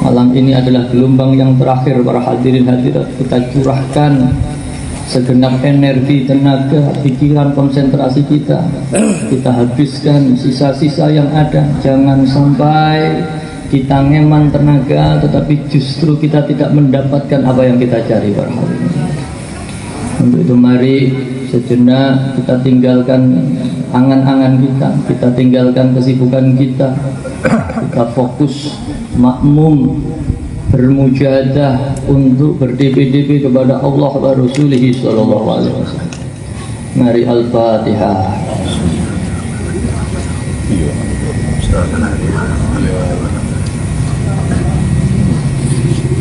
Malam ini adalah gelombang yang terakhir para hadirin hadirat. Kita curahkan segenap energi, tenaga, pikiran, konsentrasi kita. Kita habiskan sisa-sisa yang ada. Jangan sampai kita ngeman tenaga, tetapi justru kita tidak mendapatkan apa yang kita cari para hadirin. Untuk itu mari sejenak kita tinggalkan angan-angan kita tinggalkan kesibukan kita fokus makmum bermujahadah untuk berdp-dp kepada Allah wa Rasulih sallallahu alaihi wasallam. Mari Al-Fatihah.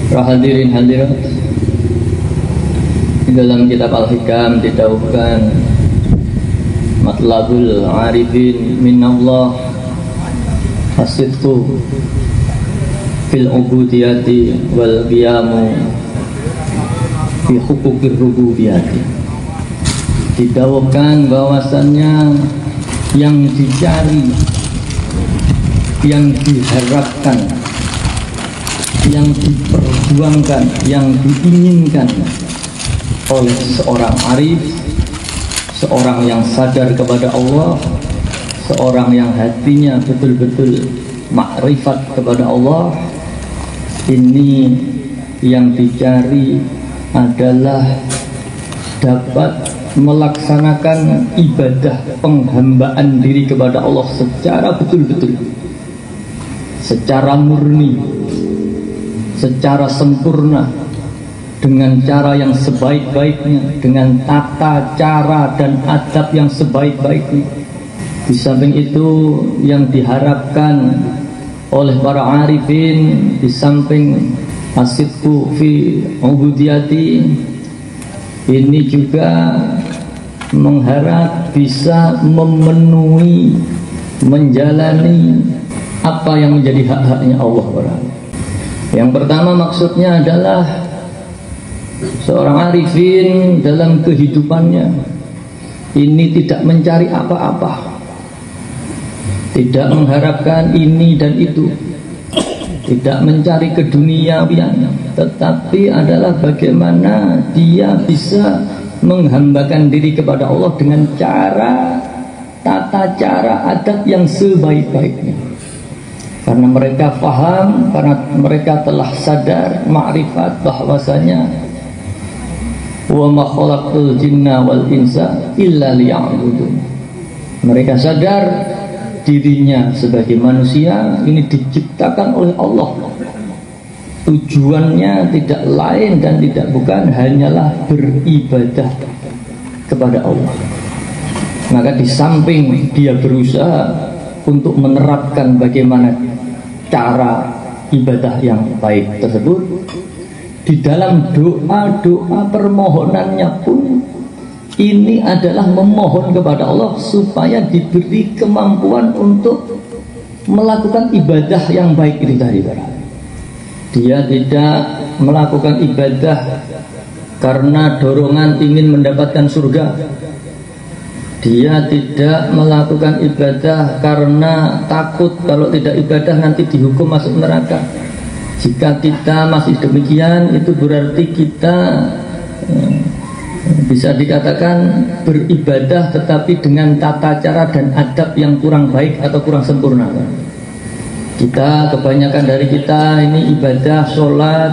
Hadirin hadirat, di dalam kitab Al-Hikam didauhkan matlabul arifin minallah as-sidqu fil ubudiyati wal qiyamu fi huquqir rububiyati. Didauhkan bahwasannya yang dicari, yang diharapkan, yang diperjuangkan, yang diinginkan oleh seorang arif, seorang yang sadar kepada Allah, seorang yang hatinya betul-betul makrifat kepada Allah, ini yang dicari adalah dapat melaksanakan ibadah penghambaan diri kepada Allah secara betul-betul, secara murni, secara sempurna, dengan cara yang sebaik-baiknya, dengan tata cara dan adab yang sebaik-baiknya. Di samping itu yang diharapkan oleh para arifin, di samping asidku fi ubudiyati, ini juga mengharap bisa memenuhi, menjalani apa yang menjadi hak-haknya Allah. Yang pertama maksudnya adalah seorang arifin dalam kehidupannya ini tidak mencari apa-apa, tidak mengharapkan ini dan itu, tidak mencari keduniawian, tetapi adalah bagaimana dia bisa menghambakan diri kepada Allah dengan cara, tata cara, adab yang sebaik-baiknya. Karena mereka paham, karena mereka telah sadar, makrifat bahwasanya wa ma khalaqtul jinna wal insa illa liya'budun. Mereka sadar dirinya sebagai manusia ini diciptakan oleh Allah. Tujuannya tidak lain dan tidak bukan hanyalah beribadah kepada Allah. Maka di samping dia berusaha untuk menerapkan bagaimana cara ibadah yang baik tersebut, di dalam doa-doa permohonannya pun ini adalah memohon kepada Allah supaya diberi kemampuan untuk melakukan ibadah yang baik itu tadi. Dia tidak melakukan ibadah karena dorongan ingin mendapatkan surga. Dia tidak melakukan ibadah karena takut kalau tidak ibadah nanti dihukum masuk neraka. Jika kita masih demikian, itu berarti kita bisa dikatakan beribadah tetapi dengan tata cara dan adab yang kurang baik atau kurang sempurna. Kita, kebanyakan dari kita ini ibadah, sholat,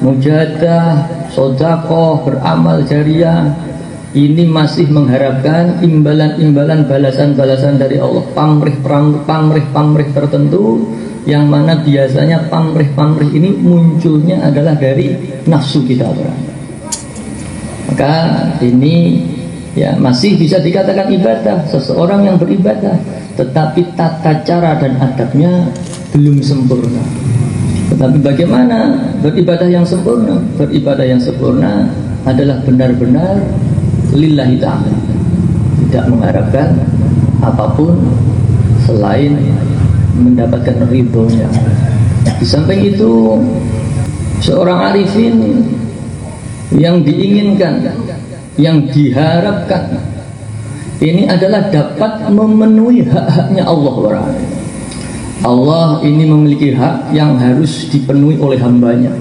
mujahadah, sedekah, beramal jariah, ini masih mengharapkan imbalan-imbalan, balasan-balasan dari Allah, pamrih tertentu, yang mana biasanya pamrih ini munculnya adalah dari nafsu kita. Maka ini ya masih bisa dikatakan ibadah, seseorang yang beribadah, tetapi tata cara dan adabnya belum sempurna. Tetapi bagaimana beribadah yang sempurna? Beribadah yang sempurna adalah benar-benar lillahi ta'ala, tidak mengharapkan apapun selain mendapatkan ridhonya. Di samping itu, seorang arifin yang diinginkan, yang diharapkan ini adalah dapat memenuhi hak-haknya Allah. Allah ini memiliki hak yang harus dipenuhi oleh hambanya.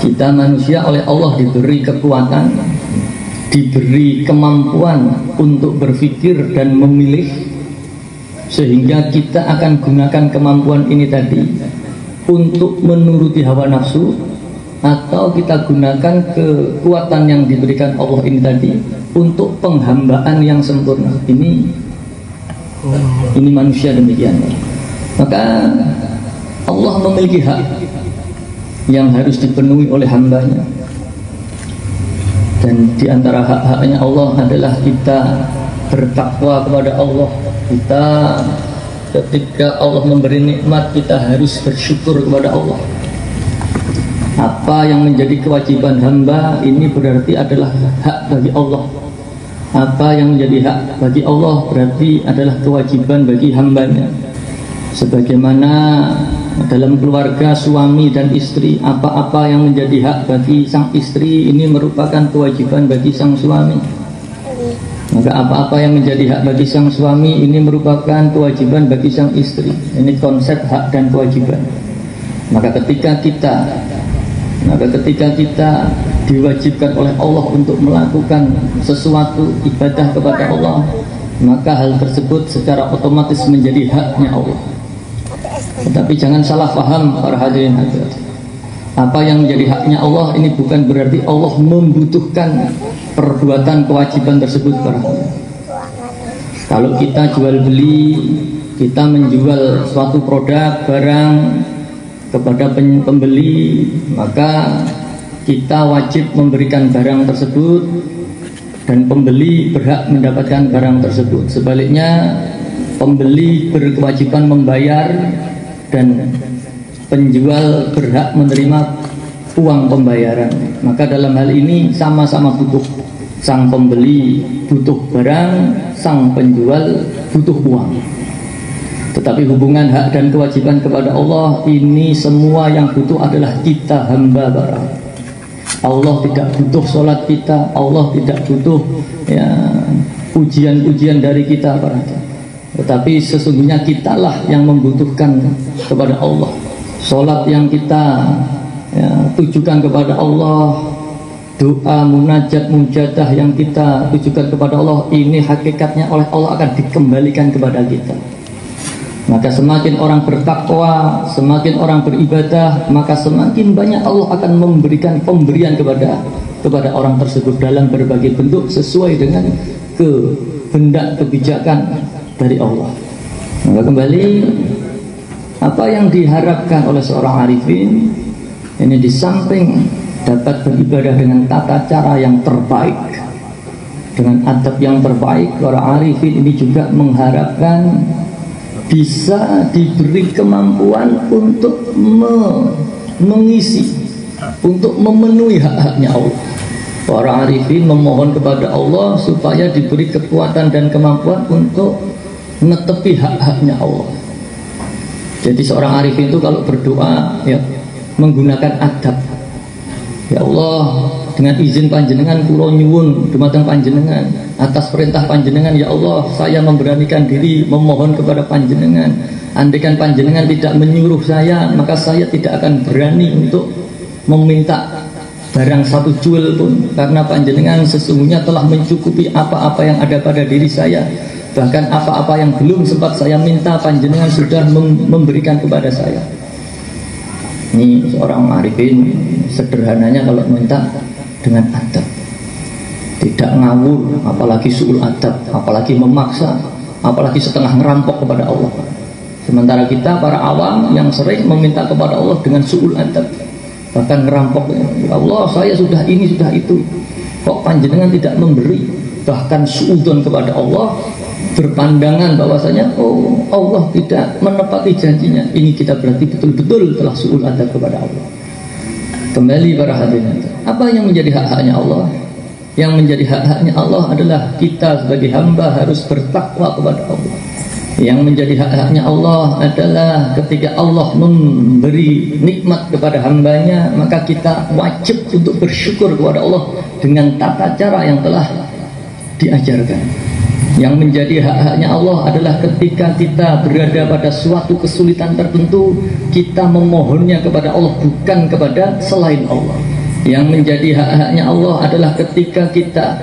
Kita manusia oleh Allah diberi kekuatan, diberi kemampuan untuk berpikir dan memilih, sehingga kita akan gunakan kemampuan ini tadi untuk menuruti hawa nafsu, atau kita gunakan kekuatan yang diberikan Allah ini tadi untuk penghambaan yang sempurna. Ini manusia demikian. Maka Allah memiliki hak yang harus dipenuhi oleh hambanya, dan di antara hak-haknya Allah adalah kita bertakwa kepada Allah. Kita ketika Allah memberi nikmat, kita harus bersyukur kepada Allah. Apa yang menjadi kewajiban hamba ini berarti adalah hak bagi Allah. Apa yang menjadi hak bagi Allah berarti adalah kewajiban bagi hambanya. Sebagaimana dalam keluarga suami dan istri, apa-apa yang menjadi hak bagi sang istri ini merupakan kewajiban bagi sang suami. Maka apa-apa yang menjadi hak bagi sang suami ini merupakan kewajiban bagi sang istri. Ini konsep hak dan kewajiban. Maka ketika kita diwajibkan oleh Allah untuk melakukan sesuatu ibadah kepada Allah, maka hal tersebut secara otomatis menjadi haknya Allah. Tetapi jangan salah paham para hadirin hadirat. Apa yang menjadi haknya Allah ini bukan berarti Allah membutuhkan perbuatan kewajiban tersebut para hadirin. Kalau kita jual beli, kita menjual suatu produk barang kepada pembeli, maka kita wajib memberikan barang tersebut dan pembeli berhak mendapatkan barang tersebut. Sebaliknya, pembeli berkewajiban membayar dan penjual berhak menerima uang pembayaran. Maka dalam hal ini sama-sama butuh. Sang pembeli butuh barang, sang penjual butuh uang. Tetapi hubungan hak dan kewajiban kepada Allah ini semua yang butuh adalah kita hamba barang. Allah tidak butuh sholat kita, Allah tidak butuh pujian-pujian dari kita para. Tetapi sesungguhnya kitalah yang membutuhkan kepada Allah. Sholat yang kita tujukan kepada Allah, doa, munajat, mujadah yang kita tujukan kepada Allah, ini hakikatnya oleh Allah akan dikembalikan kepada kita. Maka semakin orang bertakwa, semakin orang beribadah, maka semakin banyak Allah akan memberikan pemberian kepada orang tersebut dalam berbagai bentuk sesuai dengan kehendak kebijakan dari Allah. Maka kembali, apa yang diharapkan oleh seorang arifin ini, di samping dapat beribadah dengan tata cara yang terbaik, dengan adab yang terbaik, para arifin ini juga mengharapkan bisa diberi kemampuan untuk mengisi, untuk memenuhi hak-haknya Allah. Para arifin memohon kepada Allah supaya diberi kekuatan dan kemampuan untuk menepi hak-haknya Allah. Jadi seorang arifin itu kalau berdoa menggunakan adab. Ya Allah, dengan izin panjenengan kula nyuwun dumateng panjenengan, atas perintah panjenengan ya Allah saya memberanikan diri memohon kepada panjenengan. Andaikan panjenengan tidak menyuruh saya, maka saya tidak akan berani untuk meminta barang satu jul pun, karena panjenengan sesungguhnya telah mencukupi apa-apa yang ada pada diri saya. Bahkan apa-apa yang belum sempat saya minta, panjenengan sudah memberikan kepada saya. Ini seorang arifin sederhananya kalau minta dengan adab, tidak ngawur, apalagi su'ul adab, apalagi memaksa, apalagi setengah ngerampok kepada Allah. Sementara kita para awam yang sering meminta kepada Allah dengan su'ul adab, bahkan ngerampok. Ya Allah, saya sudah ini sudah itu, kok panjenengan tidak memberi? Bahkan su'udon kepada Allah, berpandangan bahwasanya Allah tidak menepati janjinya. Ini kita berarti betul-betul telah su'ul adab kepada Allah. Kembali para hadirin, apa yang menjadi hak-haknya Allah? Yang menjadi hak-haknya Allah adalah kita sebagai hamba harus bertakwa kepada Allah. Yang menjadi hak-haknya Allah adalah ketika Allah memberi nikmat kepada hambanya, maka kita wajib untuk bersyukur kepada Allah dengan tata cara yang telah diajarkan. Yang menjadi hak-haknya Allah adalah ketika kita berada pada suatu kesulitan tertentu, kita memohonnya kepada Allah, bukan kepada selain Allah. Yang menjadi hak-haknya Allah adalah ketika kita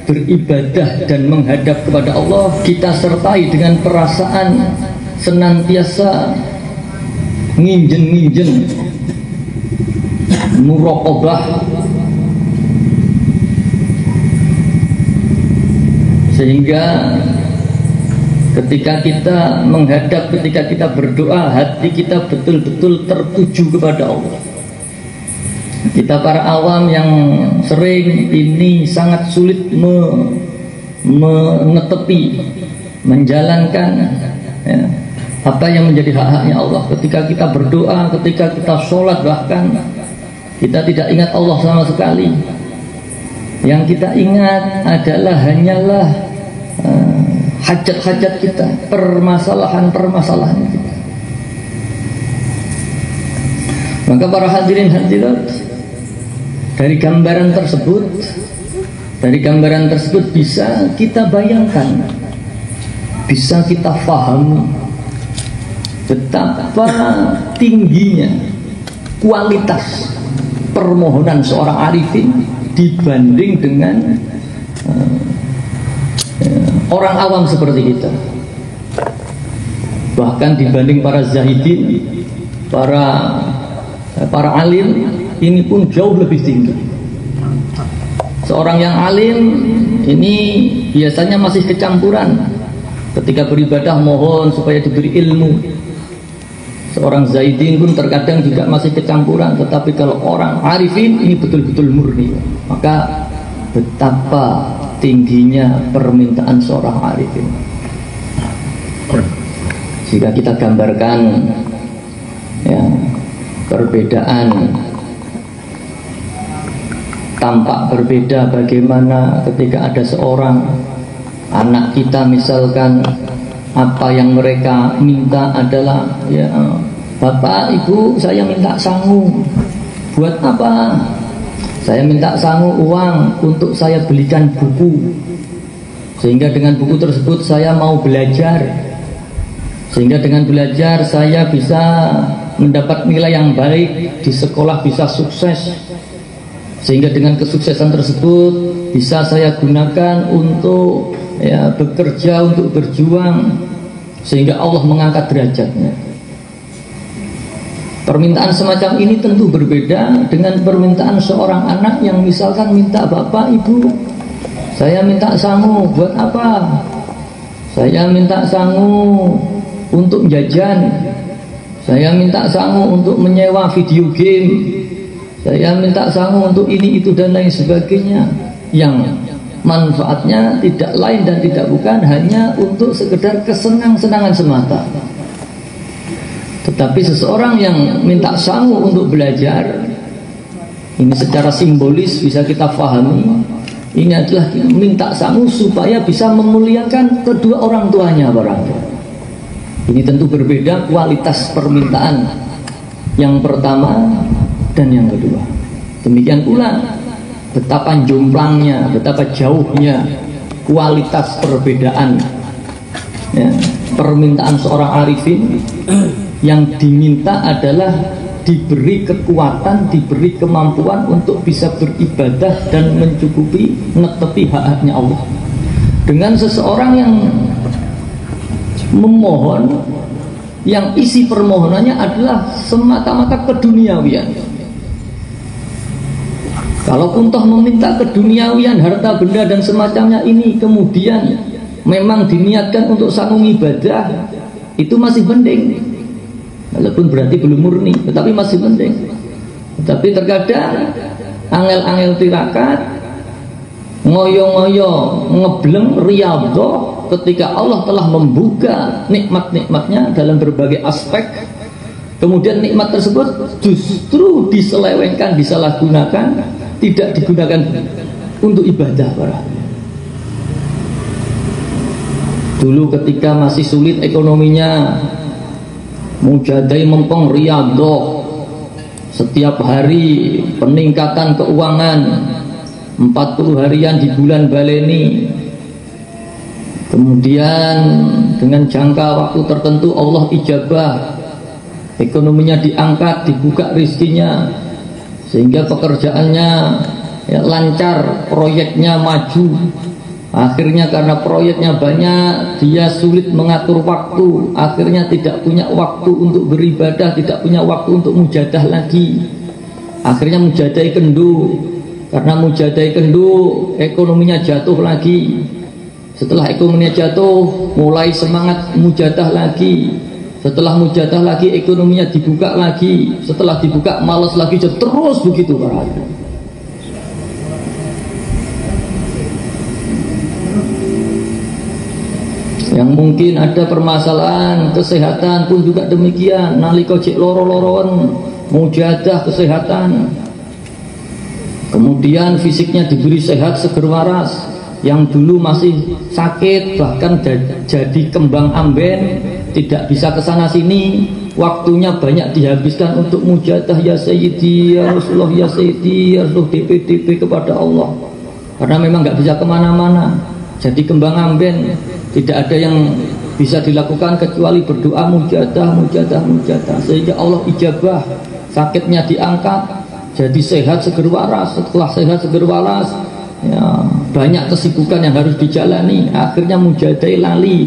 beribadah dan menghadap kepada Allah, kita sertai dengan perasaan senantiasa nginjen-nginjen, muraqabah, sehingga ketika kita menghadap, ketika kita berdoa, hati kita betul-betul tertuju kepada Allah. Kita para awam yang sering ini sangat sulit menetepi, menjalankan ya, apa yang menjadi hak-haknya Allah. Ketika kita berdoa, ketika kita sholat, bahkan kita tidak ingat Allah sama sekali. Yang kita ingat adalah hanyalah hajat-hajat kita, permasalahan-permasalahan kita. Maka para hadirin hadirat, dari gambaran tersebut bisa kita bayangkan, bisa kita fahami betapa tingginya kualitas permohonan seorang arifin dibanding dengan orang awam seperti kita. Bahkan dibanding para zahidin, para alim, ini pun jauh lebih tinggi. Seorang yang alim ini biasanya masih kecampuran. Ketika beribadah mohon supaya diberi ilmu. Seorang zaidin pun terkadang juga masih kecampuran. Tetapi kalau orang arifin ini betul-betul murni. Maka betapa tingginya permintaan seorang arifin. Jika kita gambarkan ya, perbedaan, tampak berbeda bagaimana ketika ada seorang anak kita misalkan, apa yang mereka minta adalah ya, Bapak, Ibu, saya minta sangu. Buat apa? Saya minta sangu uang untuk saya belikan buku, sehingga dengan buku tersebut saya mau belajar, sehingga dengan belajar saya bisa mendapat nilai yang baik di sekolah, bisa sukses, sehingga dengan kesuksesan tersebut bisa saya gunakan untuk ya, bekerja, untuk berjuang, sehingga Allah mengangkat derajatnya. Permintaan semacam ini tentu berbeda dengan permintaan seorang anak yang misalkan minta, Bapak, Ibu, saya minta sangu. Buat apa? Saya minta sangu untuk jajan, saya minta sangu untuk menyewa video game, saya minta sangu untuk ini, itu, dan lain sebagainya, yang manfaatnya tidak lain dan tidak bukan hanya untuk sekedar kesenang-senangan semata. Tetapi seseorang yang minta sangu untuk belajar, ini secara simbolis bisa kita pahami, ini adalah minta sangu supaya bisa memuliakan kedua orang tuanya barangkali. Ini tentu berbeda kualitas permintaan yang pertama dan yang kedua. Demikian pula betapa jomplangnya, betapa jauhnya kualitas perbedaan ya, permintaan seorang arifin. Yang diminta adalah diberi kekuatan, diberi kemampuan untuk bisa beribadah dan mencukupi, menetepi hak-haknya Allah. Dengan seseorang yang memohon, yang isi permohonannya adalah semata-mata keduniawian. Kalaupun toh meminta keduniawian, harta benda dan semacamnya ini, kemudian memang diniatkan untuk sanggup ibadah, itu masih mending. Walaupun berarti belum murni, tetapi masih penting. Tetapi terkadang angel-angel tirakat, ngoyo-ngoyo, ngebleng, riyadhah, ketika Allah telah membuka nikmat-nikmatnya dalam berbagai aspek, kemudian nikmat tersebut justru diselewengkan, disalahgunakan, tidak digunakan untuk ibadah. Dulu ketika masih sulit ekonominya, mujadai mempeng riyadhah, setiap hari peningkatan keuangan, 40 harian di bulan baleni, Kemudian dengan jangka waktu tertentu Allah ijabah, ekonominya diangkat, dibuka rezekinya, sehingga pekerjaannya ya, lancar, proyeknya maju. Akhirnya karena proyeknya banyak, dia sulit mengatur waktu. Akhirnya tidak punya waktu untuk beribadah, tidak punya waktu untuk mujadah lagi. Akhirnya mujadai kendu. Karena mujadai kendu, ekonominya jatuh lagi. Setelah ekonominya jatuh, mulai semangat mujadah lagi. Setelah mujadah lagi, ekonominya dibuka lagi. Setelah dibuka, malas lagi, terus begitu para hadirin. Yang mungkin ada permasalahan kesehatan pun juga demikian. Nalika cek loro-loroan mujadah kesehatan, kemudian fisiknya diberi sehat seger waras. Yang dulu masih sakit, bahkan jadi kembang amben, tidak bisa kesana sini, waktunya banyak dihabiskan untuk mujadah ya Sayyidi, ya Rasulullah, ya Sayyidi, ya Rasulullah, DP kepada Allah. Karena memang nggak bisa kemana-mana, jadi kembang amben, tidak ada yang bisa dilakukan kecuali berdoa mujadah, sehingga Allah ijabah, sakitnya diangkat, jadi sehat seger waras. Setelah sehat seger waras, ya, banyak kesibukan yang harus dijalani. Akhirnya mujadai lali,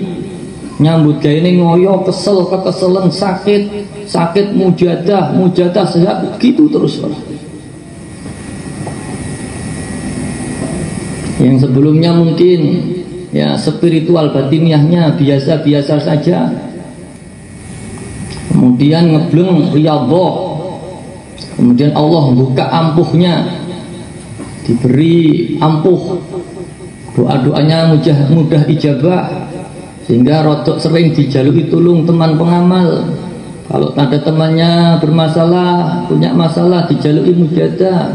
nyambut gawe ngoyo, kesel, kekeselan, sakit mujadah sehat, gitu terus. Yang sebelumnya mungkin ya spiritual batiniahnya biasa-biasa saja, kemudian ngebleng riyadhah, kemudian Allah buka ampuhnya, diberi ampuh, doa-doanya mudah ijabah, sehingga rodok sering dijaluki tulung teman pengamal. Kalau ada temannya bermasalah, punya masalah, dijaluki mujadah,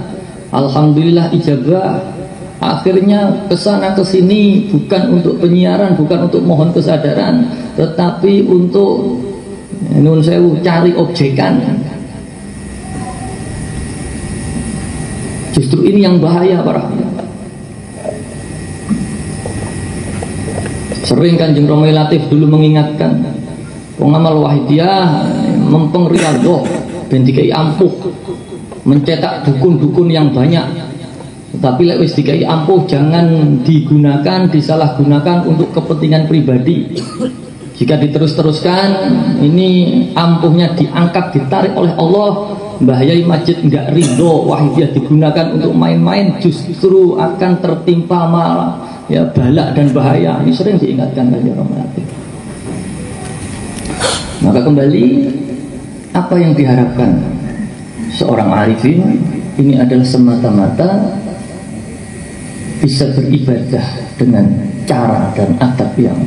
alhamdulillah ijabah. Akhirnya kesana kesini bukan untuk penyiaran, bukan untuk mohon kesadaran, tetapi untuk nun sewu cari objekan. Justru ini yang bahaya para. Sering Kanjeng Romo Latif dulu mengingatkan, pengamal Wahidiyah mempeng riyadhah ben dikai ampuh, mencetak dukun-dukun yang banyak. Tapi lek wis dikai ampuh jangan digunakan, disalahgunakan untuk kepentingan pribadi. Jika diterus-teruskan, ini ampuhnya diangkat, ditarik oleh Allah, bahayai masjid enggak ridho, Wahidiyah digunakan untuk main-main, justru akan tertimpa malah ya balak dan bahaya. Ini sering diingatkan oleh orang. Maka kembali, apa yang diharapkan seorang arifin ini adalah semata-mata bisa beribadah dengan cara dan adab yang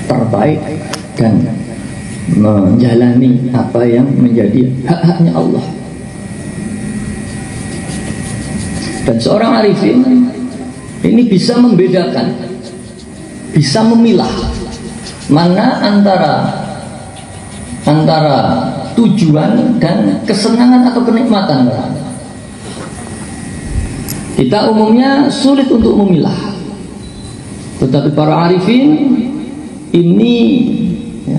terbaik dan menjalani apa yang menjadi hak-haknya Allah. Dan seorang arifin ini bisa membedakan, bisa memilah mana antara tujuan dan kesenangan atau kenikmatan. Kita umumnya sulit untuk memilah, tetapi para arifin ini ya,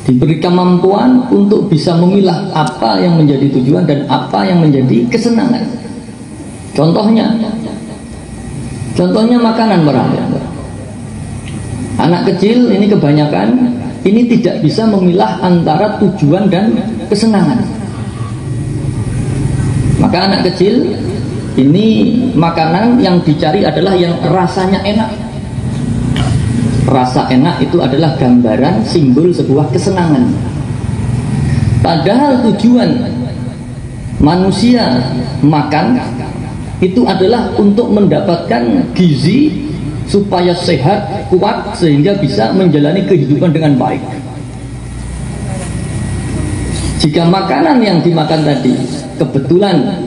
diberi kemampuan untuk bisa memilah apa yang menjadi tujuan dan apa yang menjadi kesenangan. Contohnya makanan beragam. Anak kecil ini kebanyakan ini tidak bisa memilah antara tujuan dan kesenangan. Maka anak kecil ini makanan yang dicari adalah yang rasanya enak. Rasa enak itu adalah gambaran simbol sebuah kesenangan. Padahal tujuan manusia makan itu adalah untuk mendapatkan gizi supaya sehat, kuat, sehingga bisa menjalani kehidupan dengan baik. Jika makanan yang dimakan tadi kebetulan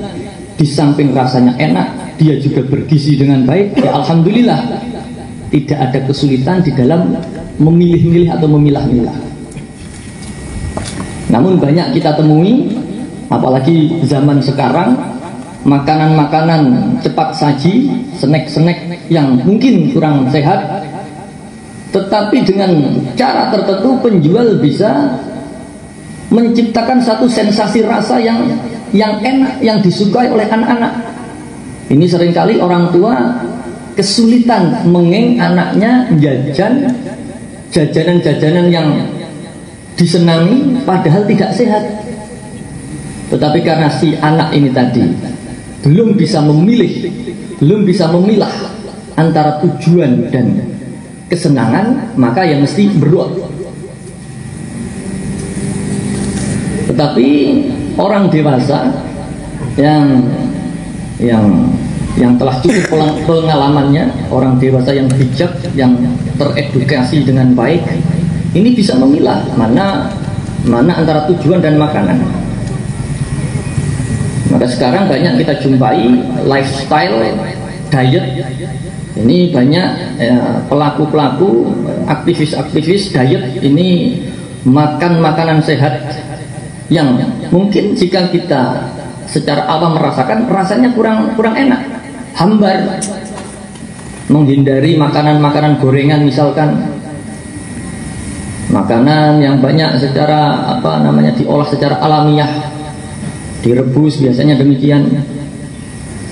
di samping rasanya enak, dia juga bergizi dengan baik, ya alhamdulillah, tidak ada kesulitan di dalam memilih-milih atau memilah-milah. Namun banyak kita temui, apalagi zaman sekarang, makanan-makanan cepat saji, snack-snack yang mungkin kurang sehat, Tetapi dengan cara tertentu penjual bisa menciptakan satu sensasi rasa yang enak, yang disukai oleh anak-anak. Ini seringkali orang tua kesulitan mengeng anaknya jajanan-jajanan yang disenangi padahal tidak sehat. Tetapi karena si anak ini tadi belum bisa memilih, belum bisa memilah antara tujuan dan kesenangan, maka yang mesti berbuat. Tetapi orang dewasa yang telah cukup pengalamannya, orang dewasa yang bijak, yang teredukasi dengan baik, ini bisa memilah mana antara tujuan dan makanan. Maka sekarang banyak kita jumpai lifestyle diet. Ini banyak pelaku-pelaku, aktivis-aktivis diet ini makan makanan sehat yang mungkin jika kita secara awam merasakan rasanya kurang enak, hambar, menghindari makanan-makanan gorengan misalkan, makanan yang banyak secara diolah secara alamiah, direbus biasanya demikian,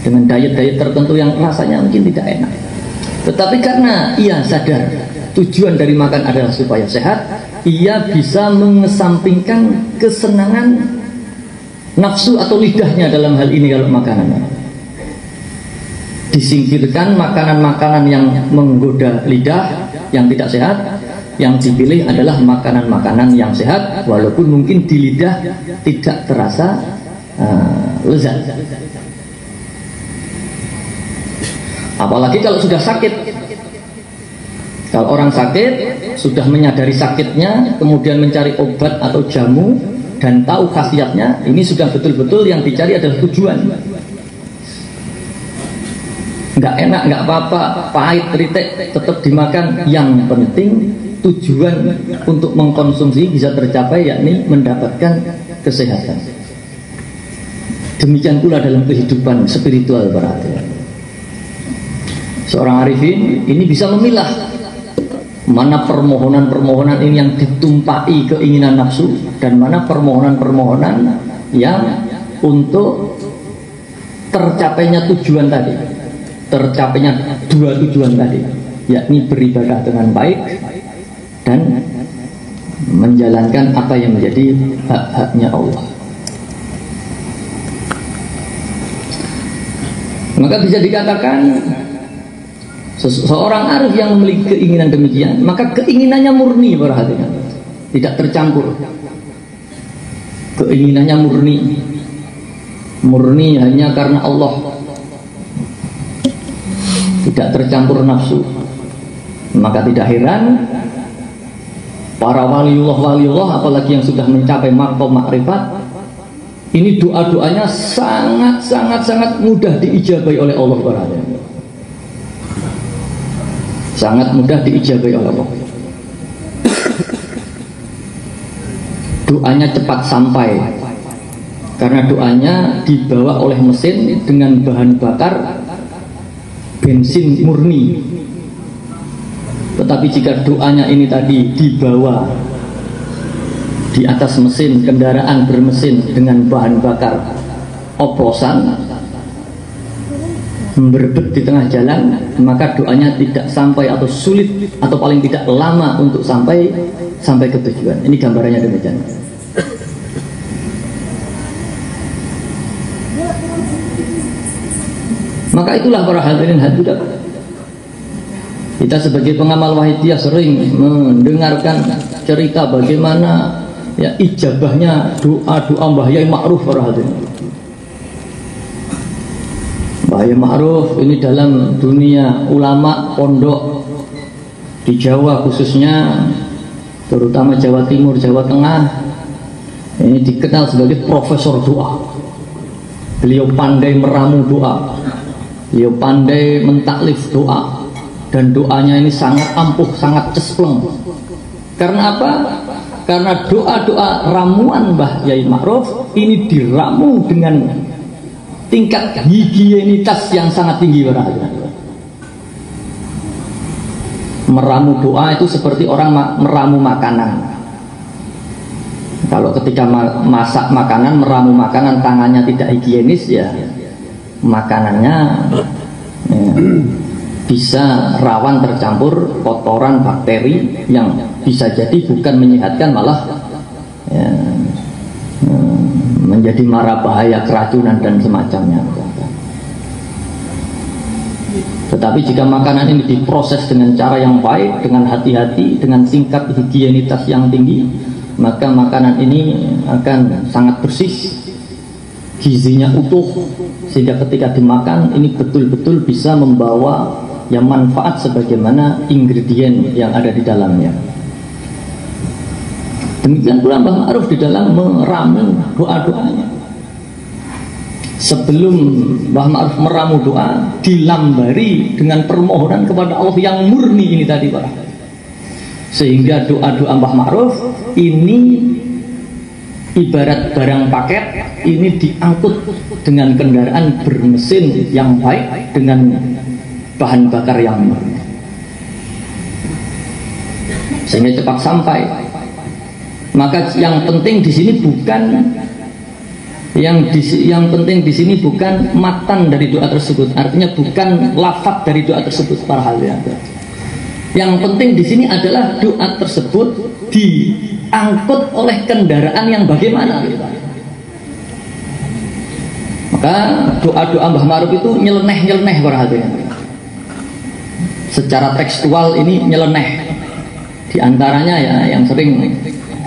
dengan diet-diet tertentu yang rasanya mungkin tidak enak. Tetapi karena ia sadar tujuan dari makan adalah supaya sehat, ia bisa mengesampingkan kesenangan nafsu atau lidahnya dalam hal ini. Kalau makanan disingkirkan, makanan-makanan yang menggoda lidah, yang tidak sehat, yang dipilih adalah makanan-makanan yang sehat, walaupun mungkin di lidah tidak terasa lezat. Apalagi kalau sudah sakit. Kalau orang sakit, sudah menyadari sakitnya, kemudian mencari obat atau jamu dan tahu khasiatnya, ini sudah betul-betul yang dicari adalah tujuan. Nggak enak, nggak apa-apa, pahit, ritek, tetap dimakan. Yang penting tujuan untuk mengkonsumsi bisa tercapai, yakni mendapatkan kesehatan. Demikian pula dalam kehidupan spiritual berarti. Seorang arifin ini bisa memilah mana permohonan-permohonan ini yang ditumpai keinginan nafsu, dan mana permohonan-permohonan yang untuk tercapainya tujuan tadi, tercapainya dua tujuan tadi, yakni beribadah dengan baik dan menjalankan apa yang menjadi hak-haknya Allah. Maka bisa dikatakan seorang arif yang memiliki keinginan demikian, maka keinginannya murni, perhatikan, tidak tercampur. Keinginannya murni hanya karena Allah, tidak tercampur nafsu. Maka tidak heran para waliullah, apalagi yang sudah mencapai maqam makrifat, ini doa-doanya sangat mudah diijabahi oleh Allah, perhatikan. Sangat mudah diijabahi oleh Allah. Doanya cepat sampai karena doanya dibawa oleh mesin dengan bahan bakar bensin murni. Tetapi jika doanya ini tadi dibawa di atas mesin, kendaraan bermesin dengan bahan bakar oplosan, berbet di tengah jalan, maka doanya tidak sampai atau sulit atau paling tidak lama untuk sampai ke tujuan. Ini gambarannya demikian. Maka itulah para hadirin hadirat, kita sebagai pengamal wahidiyah sering mendengarkan cerita bagaimana ya ijabahnya doa-doa Mbah Yai Ma'ruf, para hadirin. Mbah Yai Ma'ruf ini dalam dunia ulama pondok di Jawa khususnya, terutama Jawa Timur, Jawa Tengah, ini dikenal sebagai profesor doa. Beliau pandai meramu doa, beliau pandai mentaklif doa, dan doanya ini sangat ampuh, sangat cespleng. Karena apa? Karena doa-doa ramuan Mbah Yai Ma'ruf ini diramu dengan tingkat higienitas yang sangat tinggi, berarti. Meramu doa itu seperti orang meramu makanan. Kalau ketika masak makanan, meramu makanan, tangannya tidak higienis, ya makanannya bisa rawan tercampur kotoran bakteri yang bisa jadi bukan menyehatkan, malah menjadi mara bahaya, keracunan dan semacamnya. Tetapi jika makanan ini diproses dengan cara yang baik, dengan hati-hati, dengan tingkat higienitas yang tinggi, maka makanan ini akan sangat bersih, gizinya utuh, sehingga ketika dimakan ini betul-betul bisa membawa yang manfaat sebagaimana ingredient yang ada di dalamnya. Demikian pula Mbah Ma'ruf di dalam meramu doa-doanya. Sebelum Mbah Ma'ruf meramu doa, dilambari dengan permohonan kepada Allah yang murni ini tadi, Pak. Sehingga doa-doa Mbah Ma'ruf ini ibarat barang paket, ini diangkut dengan kendaraan bermesin yang baik, dengan bahan bakar yang murni, sehingga cepat sampai. Maka yang penting di sini bukan yang penting di sini bukan matan dari doa tersebut, artinya bukan lafaz dari doa tersebut para hadirin. Yang penting di sini adalah doa tersebut diangkut oleh kendaraan yang bagaimana. Maka doa-doa Mbah Ma'ruf itu nyeleneh para hadirin. Secara tekstual ini nyeleneh. Di antaranya ya yang sering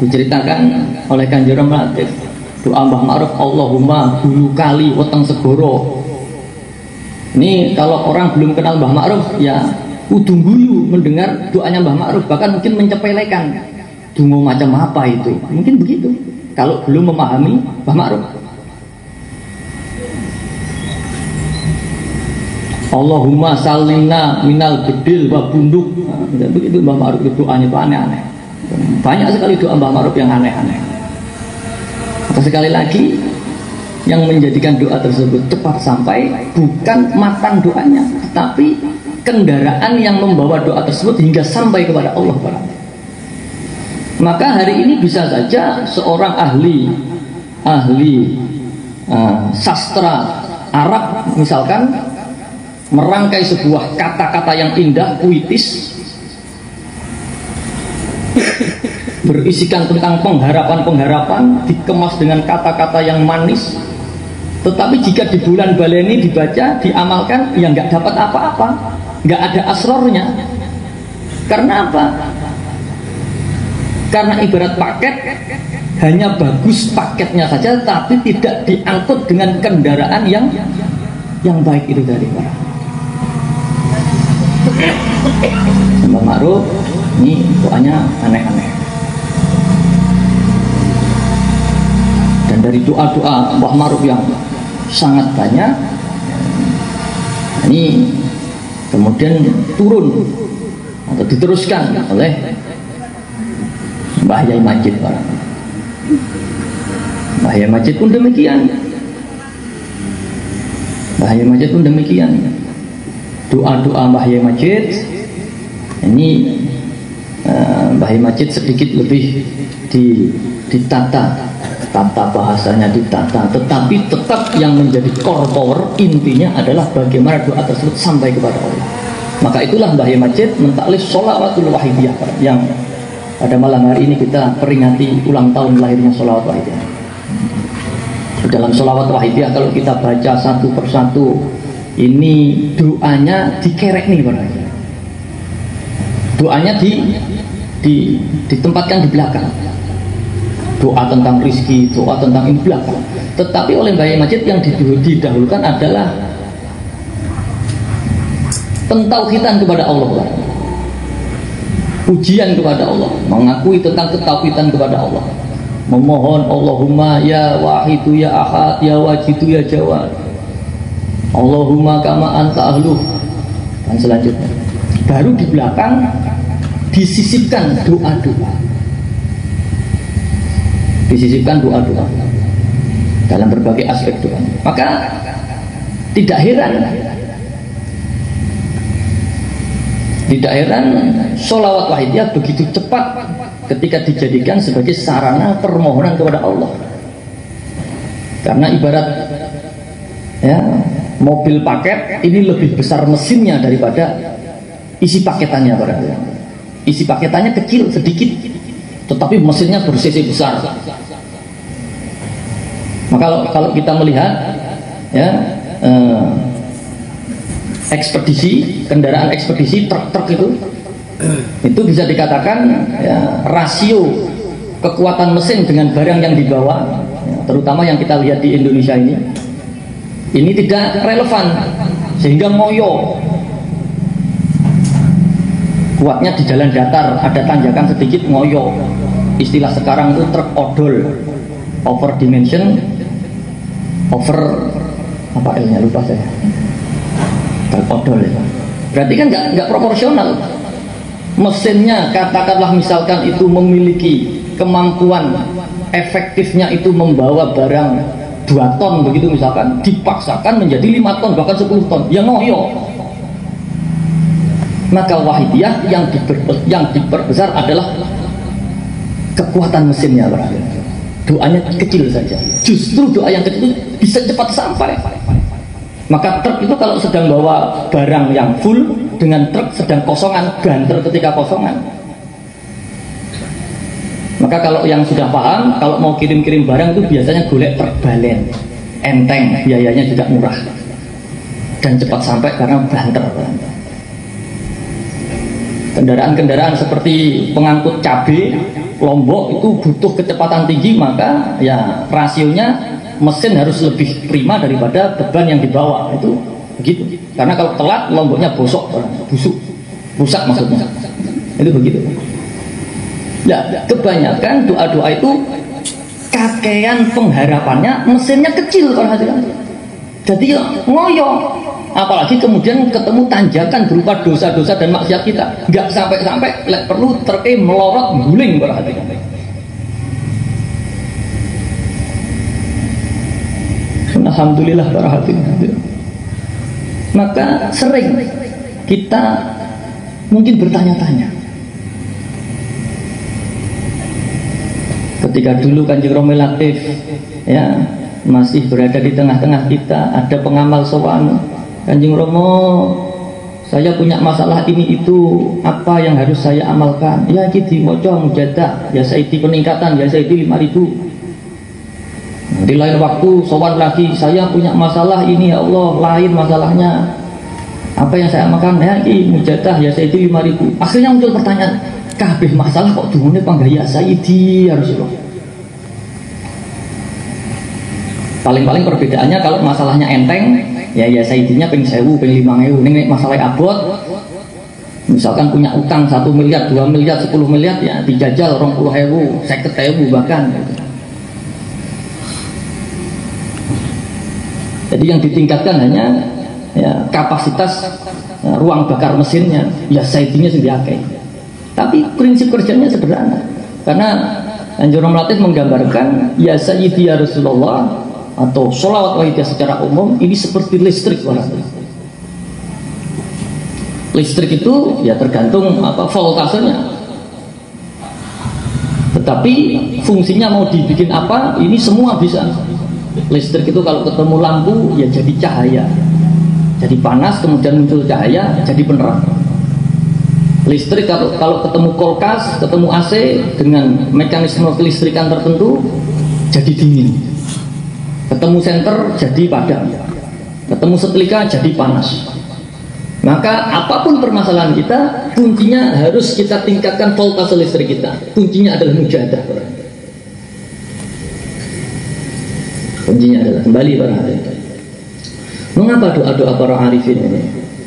diceritakan oleh Kanjeng Latif, doa Mbah Ma'ruf, Allahumma hulu kali weteng segoro. Ini kalau orang belum kenal Mbah Ma'ruf ya udung guyu mendengar doanya Mbah Ma'ruf, bahkan mungkin mencepelekan. Dungo macam apa itu? Mungkin begitu kalau belum memahami Mbah Ma'ruf. Allahumma salimna minal bedil wa bunduk. Begitu Mbah Ma'ruf itu doanya itu aneh-aneh. Banyak sekali doa Mbah Ma'ruf yang aneh-aneh. Maka sekali lagi yang menjadikan doa tersebut cepat sampai bukan matan doanya, tetapi kendaraan yang membawa doa tersebut hingga sampai kepada Allah. Maka hari ini bisa saja seorang ahli sastra Arab misalkan merangkai sebuah kata-kata yang indah, puitis, berisikan tentang pengharapan-pengharapan, dikemas dengan kata-kata yang manis. Tetapi jika di bulan baleni dibaca, diamalkan, ya nggak dapat apa-apa, nggak ada asrornya. Karena apa? Karena ibarat paket, hanya bagus paketnya saja, tapi tidak diangkut dengan kendaraan yang baik itu tadi, Pak. Mbah Ma'ruf ini doanya aneh-aneh. Dan dari doa-doa Mbah Ma'ruf yang sangat banyak, ini kemudian turun atau diteruskan oleh Mbah Yai Majid. Mbah Yai Majid pun demikian. Mbah Yai Majid pun demikian. Doa-doa Mbah Yai Majid ini Mbah Yai Majid sedikit lebih ditata, tata bahasanya ditata, tetapi tetap yang menjadi core power intinya adalah bagaimana doa tersebut sampai kepada Allah. Maka itulah Mbah Yai Majid mentaklif sholawatul wahidiyah yang pada malam hari ini kita peringati ulang tahun lahirnya sholawat wahidiyah. Dalam sholawat wahidiyah kalau kita baca satu persatu, ini doanya dikerek nih Pak. Doanya ditempatkan di belakang. Doa tentang rizki, doa tentang ini belakang. Tetapi oleh Mbah Yai Majid yang didahulukan adalah pentauhidan kepada Allah, Pak. Pujian kepada Allah, mengakui tentang ketauhidan kepada Allah, memohon Allahumma ya wahidu ya ahad ya wajidu ya jawad, Allahumma kama anta ahluh, dan selanjutnya baru di belakang disisipkan doa-doa, disisipkan doa-doa dalam berbagai aspek doa. Maka tidak heran Tidak heran sholawat wahidiyah begitu cepat ketika dijadikan sebagai sarana permohonan kepada Allah. Karena ibarat ya, mobil paket ini lebih besar mesinnya daripada isi paketannya. Isi paketannya kecil sedikit, tetapi mesinnya bersisi besar. Maka kalau kita melihat ya, ekspedisi, kendaraan ekspedisi, truk-truk itu bisa dikatakan ya, rasio kekuatan mesin dengan barang yang dibawa, ya, terutama yang kita lihat di Indonesia ini tidak relevan, sehingga ngoyo. Kuatnya di jalan datar, ada tanjakan sedikit ngoyo. Istilah sekarang itu truk odol, over dimension, over apa L-nya lupa saya. Odol ya. Berarti kan nggak proporsional. Mesinnya katakanlah misalkan itu memiliki kemampuan efektifnya itu membawa barang 2 ton begitu misalkan, dipaksakan menjadi 5 ton bahkan 10 ton, ya ngoyo. Maka wahidiyah yang diperbesar adalah kekuatan mesinnya. Doanya kecil saja. Justru doa yang kecil itu bisa cepat sampai. Maka truk itu kalau sedang bawa barang yang full dengan truk sedang kosongan, banter ketika kosongan. Maka kalau yang sudah paham, kalau mau kirim-kirim barang itu biasanya golek truk balen, enteng, biayanya juga murah dan cepat sampai karena banter. Kendaraan-kendaraan seperti pengangkut cabai, Lombok itu butuh kecepatan tinggi, maka ya rasionya mesin harus lebih prima daripada beban yang dibawa, itu begitu. Karena kalau telat Lomboknya busuk maksudnya, itu begitu. Ya, kebanyakan doa-doa itu kakean pengharapannya mesinnya kecil kalau hati-hati. Jadi ya ngoyo. Apalagi kemudian ketemu tanjakan berupa dosa-dosa dan maksiat kita, nggak sampai-sampai perlu terke melorot guling kalau hati-hati. Alhamdulillah para hadirin. Maka sering kita mungkin bertanya-tanya, ketika dulu Kanjeng Romo Latif ya masih berada di tengah-tengah kita, ada pengamal sowan, Kanjeng Romo, saya punya masalah ini itu, apa yang harus saya amalkan? Ya gitu, moco mujadah, ya saidi peningkatan, ya saidi 5.000. Di lain waktu sowan lagi, saya punya masalah ini ya Allah, lain masalahnya, apa yang saya makan? Ya ini mujadah, ya saidi 5.000. Akhirnya muncul pertanyaan, kabeh masalah kok duhune panggaya saidi ya Rasulullah. Paling-paling perbedaannya kalau masalahnya enteng, ya saidinya ping 1.000, ping 5.000. Ini masalah abot, misalkan punya utang 1 miliar, 2 miliar, 10 miliar, ya dijajal 20.000, 50.000 bahkan. Jadi yang ditingkatkan hanya ya, kapasitas ruang bakar mesinnya, ya saidinya sendiri. Tapi prinsip kerjanya sederhana. Karena Kanjeng Romo Latif menggambarkan ya sayyidi ya Rasulullah atau sholawat wahidiyah secara umum ini seperti listrik. Listrik itu ya tergantung voltasenya. Tetapi fungsinya mau dibikin apa, ini semua bisa. Listrik itu kalau ketemu lampu ya jadi cahaya, jadi panas kemudian muncul cahaya jadi penerang. Listrik kalau ketemu kulkas, ketemu AC dengan mekanisme kelistrikan tertentu jadi dingin. Ketemu senter jadi padam, ketemu setrika jadi panas. Maka apapun permasalahan kita, kuncinya harus kita tingkatkan voltase listrik kita. Kuncinya adalah mujahadah. Kuncinya adalah kembali para hadirin. Mengapa doa-doa para arifin ini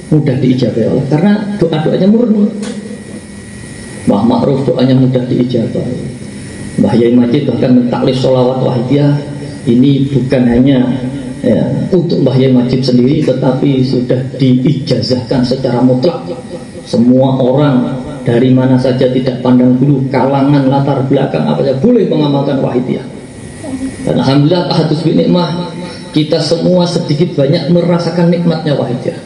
mudah diijabah Allah? Karena doa-doanya murni. Mbah Ma'ruf doanya mudah diijabah. Mbah Yai Majid bahkan mentaklis sholawat wahidiyah ini bukan hanya ya, untuk Mbah Yai Majid sendiri, tetapi sudah diijazahkan secara mutlak. Semua orang dari mana saja tidak pandang bulu, kalangan, latar belakang apa saja boleh mengamalkan wahidiyah. Dan alhamdulillah tahadus bi nikmah, kita semua sedikit banyak merasakan nikmatnya wahidiyah.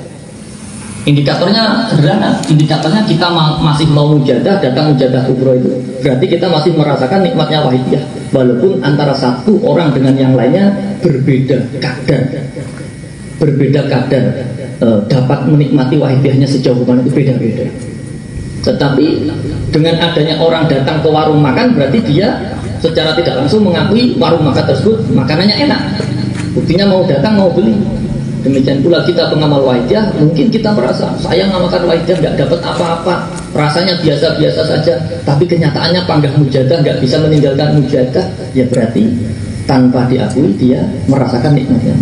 Indikatornya sederhana, indikatornya kita masih mau mujadah, datang mujadah kubro itu berarti kita masih merasakan nikmatnya wahidiyah, walaupun antara satu orang dengan yang lainnya berbeda kadar, dapat menikmati wahidiyahnya sejauh mana itu beda-beda. Tetapi dengan adanya orang datang ke warung makan, berarti dia secara tidak langsung mengakui warung makan tersebut makanannya enak, buktinya mau datang, mau beli. Demikian pula kita pengamal wahidiyah, mungkin kita merasa saya ngamalkan wahidiyah nggak dapat apa-apa, rasanya biasa-biasa saja, tapi kenyataannya panggah mujadah, nggak bisa meninggalkan mujadah, ya berarti tanpa diakui dia merasakan nikmatnya.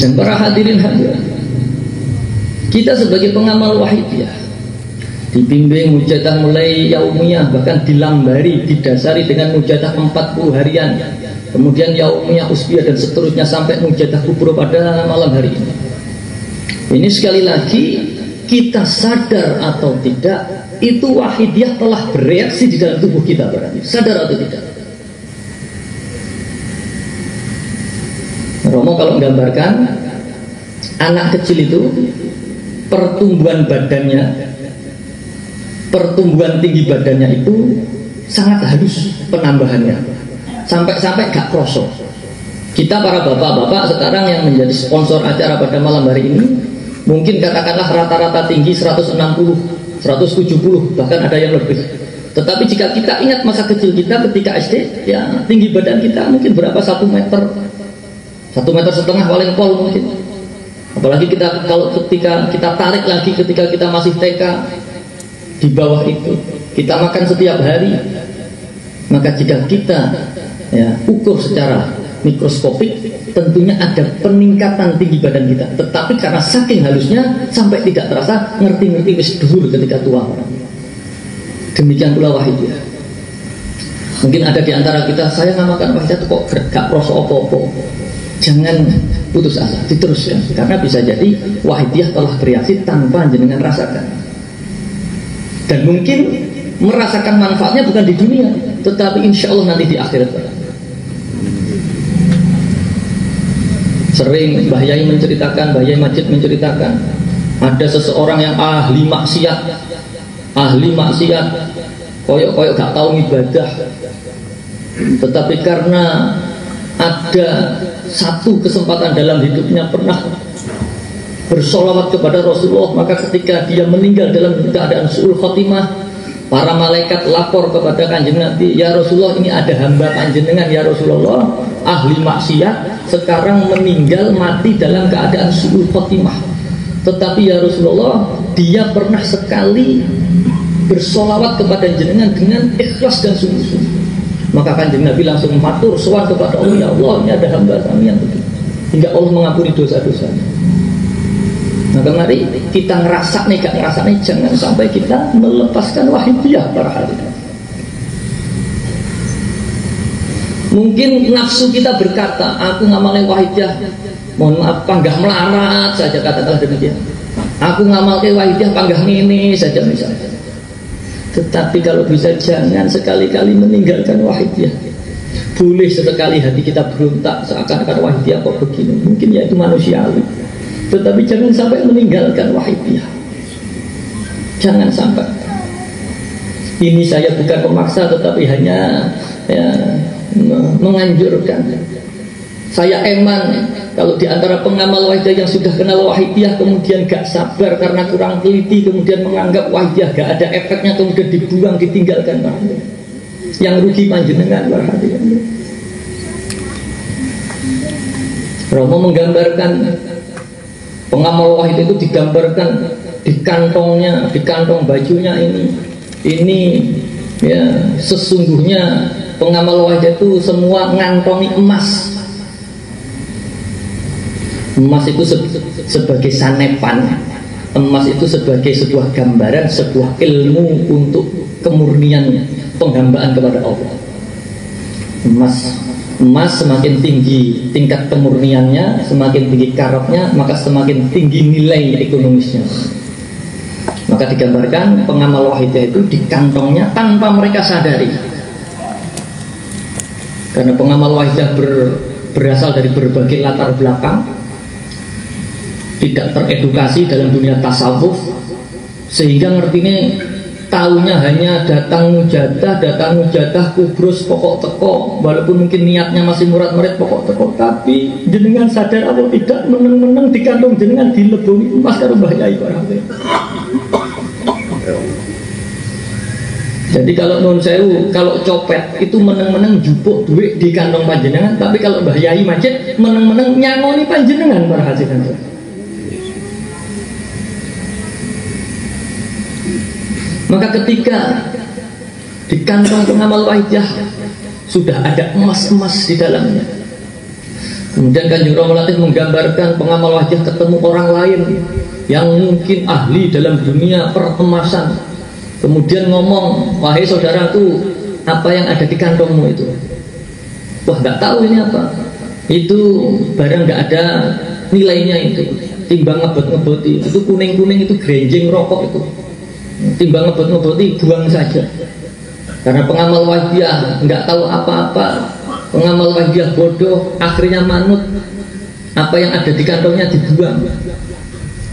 Dan para hadirin hadirat, kita sebagai pengamal wahidiyah dibimbing mujadah mulai yaumiyah, bahkan dilambari, didasari dengan mujadah 40 harian, kemudian yaumiyah, usbiyah dan seterusnya sampai mujadah kubro pada malam hari ini. Ini sekali lagi kita sadar atau tidak, itu wahidiyah telah bereaksi di dalam tubuh kita, berarti sadar atau tidak. Romo kalau menggambarkan anak kecil itu pertumbuhan tinggi badannya itu sangat halus penambahannya, sampai gak kroso. Kita para bapak-bapak sekarang yang menjadi sponsor acara pada malam hari ini, mungkin katakanlah rata-rata tinggi 160, 170, bahkan ada yang lebih. Tetapi jika kita ingat masa kecil kita ketika SD, ya tinggi badan kita mungkin berapa, 1 meter, 1,5 meter paling pol mungkin. Apalagi kita kalau ketika kita tarik lagi ketika kita masih TK, di bawah itu kita makan setiap hari, maka jika kita ukur secara mikroskopik, tentunya ada peningkatan tinggi badan kita. Tetapi karena saking halusnya sampai tidak terasa, ngerti-ngerti wis dhuwur ketika tua. Demikian pula wahidiyah. Mungkin ada di antara kita, saya ngamalkan wahidiyah kok gak kroso apa-apa. Jangan putus asa, diteruskan, karena bisa jadi wahidiyah telah bereaksi tanpa jenengan rasakan. Dan mungkin merasakan manfaatnya bukan di dunia, tetapi insya Allah nanti di akhirat. Sering Mbah Yai menceritakan, Mbah Yai Majid menceritakan, ada seseorang yang ahli maksiat, koyok gak tahu ibadah, tetapi karena ada satu kesempatan dalam hidupnya pernah bersolawat kepada Rasulullah, maka ketika dia meninggal dalam keadaan su'ul khotimah, para malaikat lapor kepada Kanjeng Nabi, ya Rasulullah, ini ada hamba panjenengan ya Rasulullah, ahli maksiat, sekarang meninggal mati dalam keadaan su'ul khotimah, tetapi ya Rasulullah, dia pernah sekali bersolawat kepada jenengan dengan ikhlas dan sungguh-sungguh. Maka Kanjeng Nabi langsung matur sowan kepada Allah, ya Allah, ini ada hamba kami yang begitu, hingga Allah mengampuni dosa-dosanya. Maka mari kita ngerasa nih, gak ngerasa nih, jangan sampai kita melepaskan wahidiyah para hadirin. Mungkin nafsu kita berkata, aku ngamalin wahidiyah, mohon maaf, panggah melarat saja, katakanlah demikian. Aku ngamalin wahidiyah, panggah ini saja misalnya. Tetapi kalau bisa jangan sekali-kali meninggalkan wahidiyah. Boleh sesekali hati kita berontak seakan-akan wahidiyah kok begini, mungkin ya itu manusiawi. Tetapi jangan sampai meninggalkan wahidiyah. Jangan sampai. Ini saya bukan memaksa, tetapi hanya menganjurkan. Saya eman kalau di antara pengamal wahidiyah yang sudah kenal wahidiyah kemudian gak sabar karena kurang teliti, kemudian menganggap wahidiyah gak ada efeknya, kemudian dibuang, ditinggalkan. Yang rugi panjenengan para hadirin. Romo menggambarkan pengamal wahid itu digambarkan di kantongnya, di kantong bajunya ini ya, sesungguhnya pengamal wahid itu semua ngantongi emas. Emas itu sebagai sanepan, emas itu sebagai sebuah gambaran, sebuah ilmu untuk kemurnian penghambaan kepada Allah. Emas semakin tinggi tingkat kemurniannya, semakin tinggi karatnya, maka semakin tinggi nilai ekonomisnya. Maka digambarkan pengamal wahidiyah itu di kantongnya tanpa mereka sadari. Karena pengamal wahidiyah berasal dari berbagai latar belakang, tidak teredukasi dalam dunia tasawuf, sehingga ngertinya taunya hanya datang mujadah kubrus pokok teko, walaupun mungkin niatnya masih murid pokok teko, tapi jenengan sadar atau tidak meneng-meneng di kantong jenengan dileboni emas karo Mbah Yai barangnya. Jadi kalau nun sewu, kalau copet itu meneng-meneng jupuk duit di kantong panjenengan, tapi kalau Mbah Yai Majid meneng-meneng nyangoni panjenengan para hadirin. Maka ketika di kantong pengamal wajah sudah ada emas-emas di dalamnya, kemudian Kanjeng Rama Latif menggambarkan pengamal wajah ketemu orang lain yang mungkin ahli dalam dunia peremasan, kemudian ngomong, wahai saudaraku, apa yang ada di kantongmu itu? Wah, nggak tahu ini apa. Itu barang nggak ada nilainya itu. Timbang ngebot-ngeboti, itu kuning-kuning itu grenjing rokok itu. Timbang ngebot-ngeboti buang saja. Karena pengamal wajah nggak tahu apa-apa, pengamal wajah bodoh, akhirnya manut. Apa yang ada di kantongnya dibuang.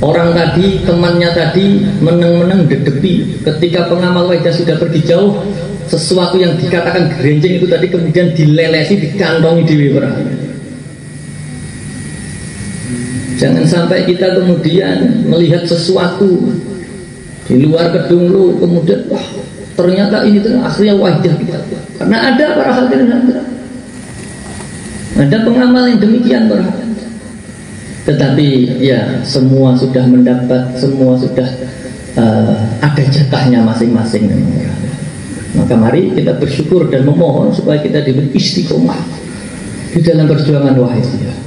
Orang tadi, temannya tadi meneng-meneng dedepi. Ketika pengamal wajah sudah pergi jauh, sesuatu yang dikatakan gerenjing itu tadi kemudian dilelesi, dikantongi di wilayah. Jangan sampai kita kemudian melihat sesuatu di luar gedung lu, kemudian wah ternyata ini tuh akhirnya wajah kita. Karena ada para hadirin, ada pengamal yang demikian para hadirin. Tetapi ya semua sudah mendapat, semua sudah ada jatahnya masing-masing. Maka mari kita bersyukur dan memohon supaya kita diberi istiqomah di dalam perjuangan wahidiyah.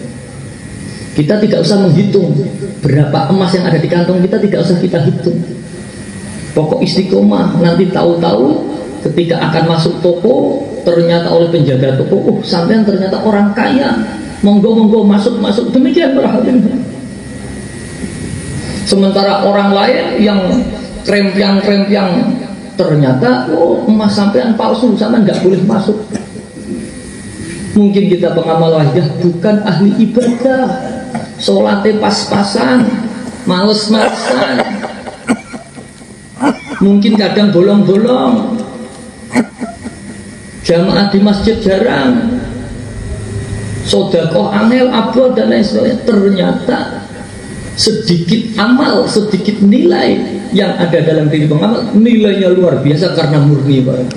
Kita tidak usah menghitung berapa emas yang ada di kantong kita, tidak usah kita hitung. Pokok istiqomah, nanti tahu-tahu ketika akan masuk toko, ternyata oleh penjaga toko, sampean ternyata orang kaya, monggo masuk, demikian para hadirin. Sementara orang lain yang krempiang ternyata emas sampean palsu, sampean nggak boleh masuk. Mungkin kita pengamal wajah bukan ahli ibadah, sholatnya pas-pasan, males-malesan, mungkin kadang bolong-bolong, jamaah di masjid jarang, sodakoh angel, abul dan lain sebagainya. Ternyata sedikit amal, sedikit nilai yang ada dalam diri pengamal, nilainya luar biasa karena murni banget.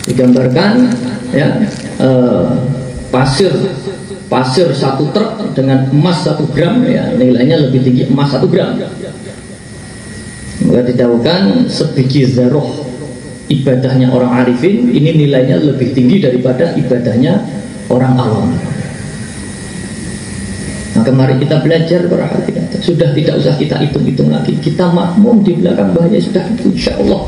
Digambarkan ya, pasir 1 truk dengan emas 1 gram ya, nilainya lebih tinggi emas 1 gram. Maka ditahukan sebiji zaroh ibadahnya orang arifin ini nilainya lebih tinggi daripada ibadahnya orang awam. Maka mari kita belajar para hadirin. Sudah tidak usah kita hitung-hitung lagi. Kita makmum di belakang bahaya sudah itu insya Allah.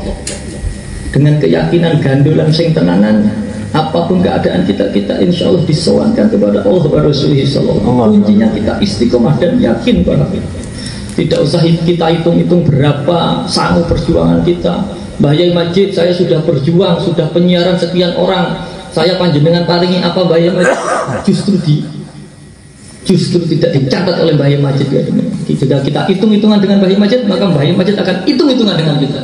Dengan keyakinan gandolan sing tenanan, apapun keadaan kita insya Allah disowankan kepada Allah wa Rasulullah sallallahu. Kuncinya kita istiqomah dan yakin para hadirin. Tidak usah kita hitung-hitung berapa sangu perjuangan kita. Mbah Yai Majid, saya sudah berjuang, sudah penyiaran sekian orang, saya panjenengan paringi apa Mbah Yai Majid? Justru tidak dicatat oleh Mbah Yai Majid ya. Jika kita hitung-hitungan dengan Mbah Yai Majid, maka Mbah Yai Majid akan hitung-hitungan dengan kita.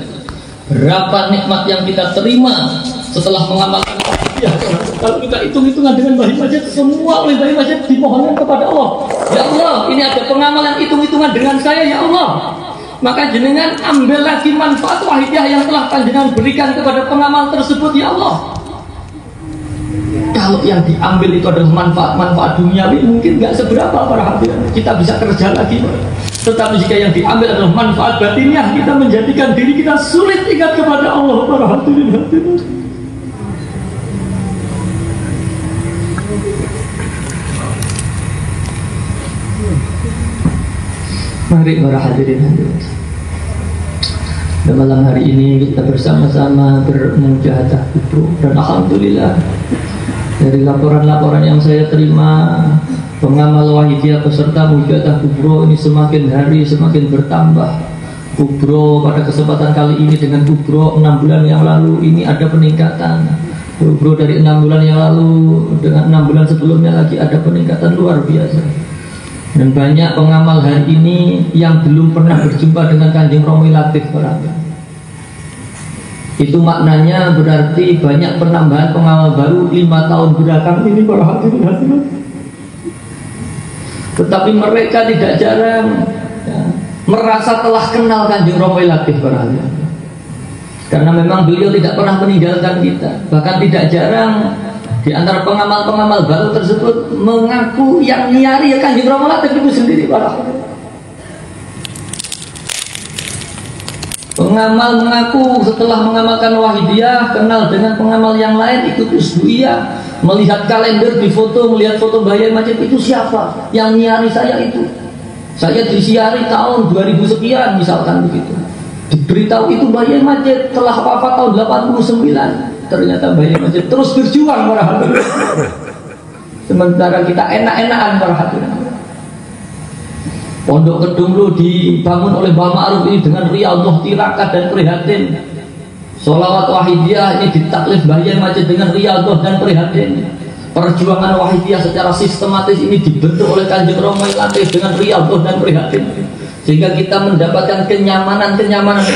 Berapa nikmat yang kita terima setelah mengamalkan ya, kalau kita hitung-hitungan dengan Mbah Yai Majid, semua oleh Mbah Yai Majid dimohonkan kepada Allah. Ya Allah, ini ada pengamal yang hitung-hitungan dengan saya ya Allah. Maka jenengan ambil lagi manfaat wahidiyah yang telah panjenengan berikan kepada pengamal tersebut ya Allah. Kalau yang diambil itu adalah manfaat duniawi, mungkin nggak seberapa para hadirin. Kita bisa kerja lagi. Tetapi jika yang diambil adalah manfaat batiniah, kita menjadikan diri kita sulit ingat kepada Allah para hadirin. Mari para hadirin. Dan malam hari ini kita bersama-sama bermujahadah kubro, dan alhamdulillah dari laporan-laporan yang saya terima, pengamal wahidiyah peserta mujahadah kubro ini semakin hari semakin bertambah. Kubro pada kesempatan kali ini dengan kubro 6 bulan yang lalu ini ada peningkatan. Bro, dari 6 bulan yang lalu dengan 6 bulan sebelumnya lagi ada peningkatan luar biasa. Dan banyak pengamal hari ini yang belum pernah berjumpa dengan Kanjeng Romi Latif berarti. Itu maknanya berarti banyak penambahan pengamal baru 5 tahun belakang ini para hadirin. Tetapi mereka tidak jarang merasa telah kenal Kanjeng Romi Latif berarti. Karena memang beliau tidak pernah meninggalkan kita. Bahkan tidak jarang di antara pengamal-pengamal baru tersebut mengaku yang nyari Kanjeng Romi Latif itu sendiri para. Pengamal mengaku setelah mengamalkan Wahidiyah kenal dengan pengamal yang lain, ikut Usbuiyah, melihat kalender di foto, melihat foto Mbah Majid, itu siapa yang nyari saya itu? Saya disiari tahun 2000 sekian misalkan begitu. Diberitahu itu Mbah Majid telah wafat tahun 89. Ternyata Mbah Majid terus berjuang para hadirin. Sementara kita enak-enakan para hadirin. Pondok Kedunglu dibangun oleh Mbah Ma'ruf ini dengan riyadhah tirakat dan prihatin. Sholawat Wahidiyah ini ditaklif Mbah Majid dengan riyadhah dan prihatin. Perjuangan Wahidiyah secara sistematis ini dibentuk oleh Kanjeng Romi Latif dengan riyadhah dan prihatin. Sehingga kita mendapatkan kenyamanan-kenyamanan.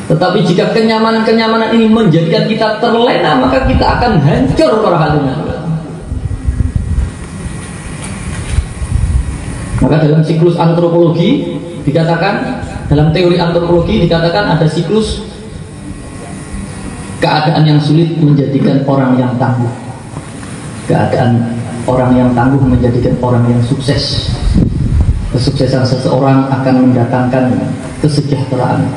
Tetapi jika kenyamanan-kenyamanan ini menjadikan kita terlena, maka kita akan hancur para hadirin. Maka dalam siklus antropologi dikatakan, dalam teori antropologi dikatakan ada siklus keadaan yang sulit menjadikan orang yang tangguh. Keadaan orang yang tangguh menjadikan orang yang sukses. Kesuksesan seseorang akan mendatangkan kesejahteraan.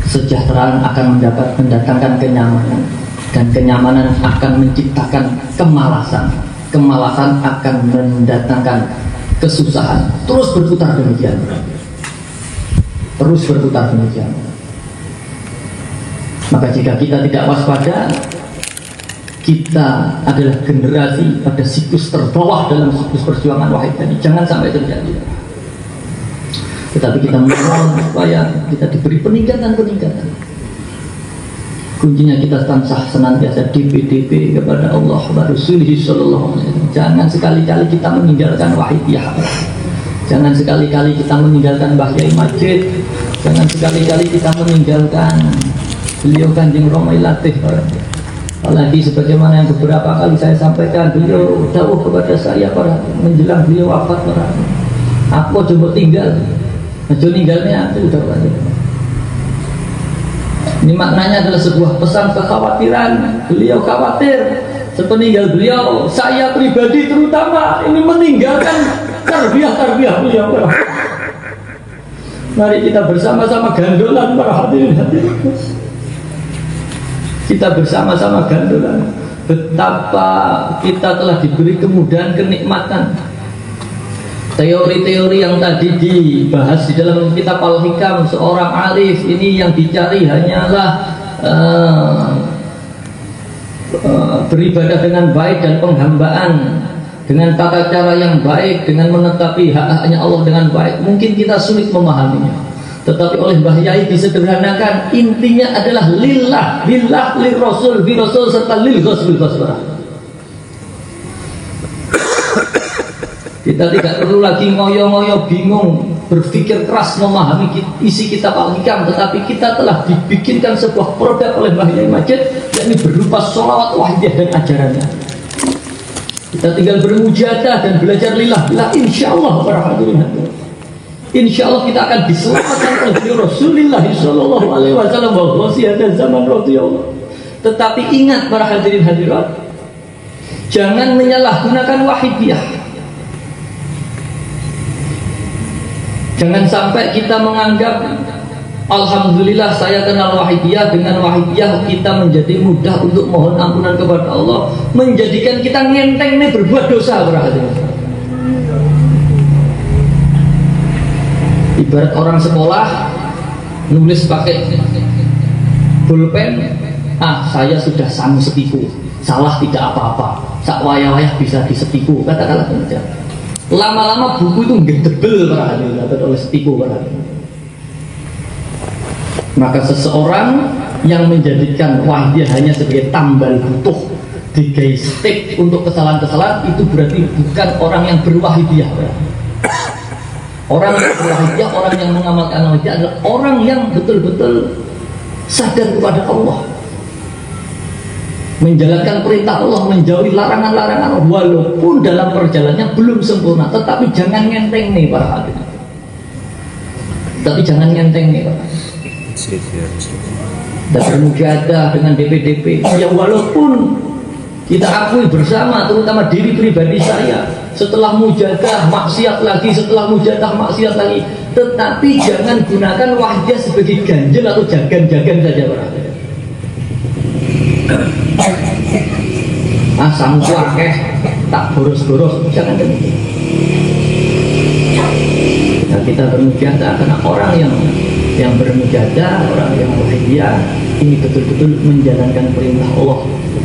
Kesejahteraan akan mendatangkan kenyamanan. Dan kenyamanan akan menciptakan kemalasan. Kemalasan akan mendatangkan kesusahan. Terus berputar demikian. Terus berputar demikian. Maka jika kita tidak waspada, kita adalah generasi pada siklus terbawah dalam siklus perjuangan Wahid ini. Jangan sampai terjadi. Tetapi kita mohon supaya kita diberi peningkatan. Kuncinya kita tansah senantiasa DP kepada Allah wa Rasulih sallallahu alaihi wasallam. Jangan sekali-kali kita meninggalkan Wahidiyah. Jangan sekali-kali kita meninggalkan Mbah Yai Majid. Jangan sekali-kali kita meninggalkan beliau Kanjeng Romi Latif. Apalagi sebagaimana yang beberapa kali saya sampaikan, beliau dawuh kepada saya para menjelang beliau wafat para. Aku coba tinggal. Aja ninggalnya aku udah aja. Ini maknanya adalah sebuah pesan kekhawatiran. Beliau khawatir sepeninggal beliau, saya pribadi terutama ini meninggalkan tarbiyah beliau. Mari kita bersama-sama gandolan para hadirin. Kita bersama-sama gandolan betapa kita telah diberi kemudahan, kenikmatan. Teori-teori yang tadi dibahas di dalam kitab Al-Hikam, seorang alif ini yang dicari hanyalah beribadah dengan baik dan penghambaan dengan tata cara yang baik, dengan menetapi hak-haknya Allah dengan baik. Mungkin kita sulit memahaminya, tetapi oleh Mbah Yai disederhanakan. Intinya adalah lillah, lil rasul, bi rasul serta lil ghasbil ghasbah. Kita tidak perlu lagi ngoyo-ngoyo bingung berpikir keras memahami isi kitab Al-Hikam, tetapi kita telah dibikinkan sebuah produk oleh Mbah Yai Majid, yakni berupa sholawat Wahidiyah dan ajarannya. Kita tinggal bermujahadah dan belajar lillah, insyaallah para hadirin. Insyaallah kita akan diselamatkan oleh Rasulullah sallallahu alaihi wasallam wa wasiat zaman radhiyallahu. Tetapi ingat para hadirin hadirat, jangan menyalahgunakan Wahidiyah. Jangan sampai kita menganggap alhamdulillah saya kenal Wahidiyah, dengan Wahidiyah kita menjadi mudah untuk mohon ampunan kepada Allah, menjadikan kita ngenteng nih berbuat dosa berarti. Ibarat orang sekolah nulis pakai pulpen, saya sudah sanggup setipu, salah tidak apa-apa, sak wayah-wayah bisa disetipu, katakanlah demikian. Lama-lama buku itu ngedebel para hadirin oleh setipu para hadirin. Maka seseorang yang menjadikan wahidiyah hanya sebagai tambal butuh digai stick untuk kesalahan-kesalahan, itu berarti bukan orang yang berwahidiyah. Orang yang berwahidiyah, orang yang mengamalkan wahidiyah adalah orang yang betul-betul sadar kepada Allah, menjalankan perintah Allah, menjauhi larangan-larangan Allah, walaupun dalam perjalanannya belum sempurna. Tetapi jangan ngenteng nih para hadirin. Tapi jangan ngenteng nih Pak. Dan bermujahadah dengan DP-DP ya, walaupun kita akui bersama, terutama diri pribadi saya, setelah mujahadah maksiat lagi, setelah mujahadah maksiat lagi, tetapi jangan gunakan wahidiyah sebagai ganjel atau jagan-jagan saja Pak. Sangku akeh tak boros-boros, jangan demikian. Nah, kita bermujahadah karena orang yang bermujahadah, orang yang wahidiyah ini betul-betul menjalankan perintah Allah,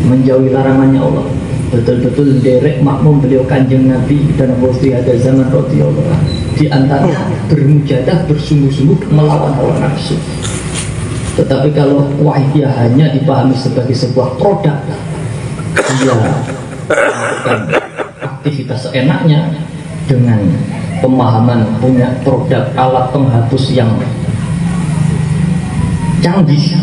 menjauhi larangannya Allah, betul-betul derek makmum beliau Kanjeng Nabi dan Rasul ada zaman radhiyallahu anhu. Di antaranya bermujahadah bersungguh-sungguh melawan hawa nafsu. Tetapi kalau wahidiyah hanya dipahami sebagai sebuah produk, dia melakukan aktivitas seenaknya dengan pemahaman punya produk alat penghapus yang canggih.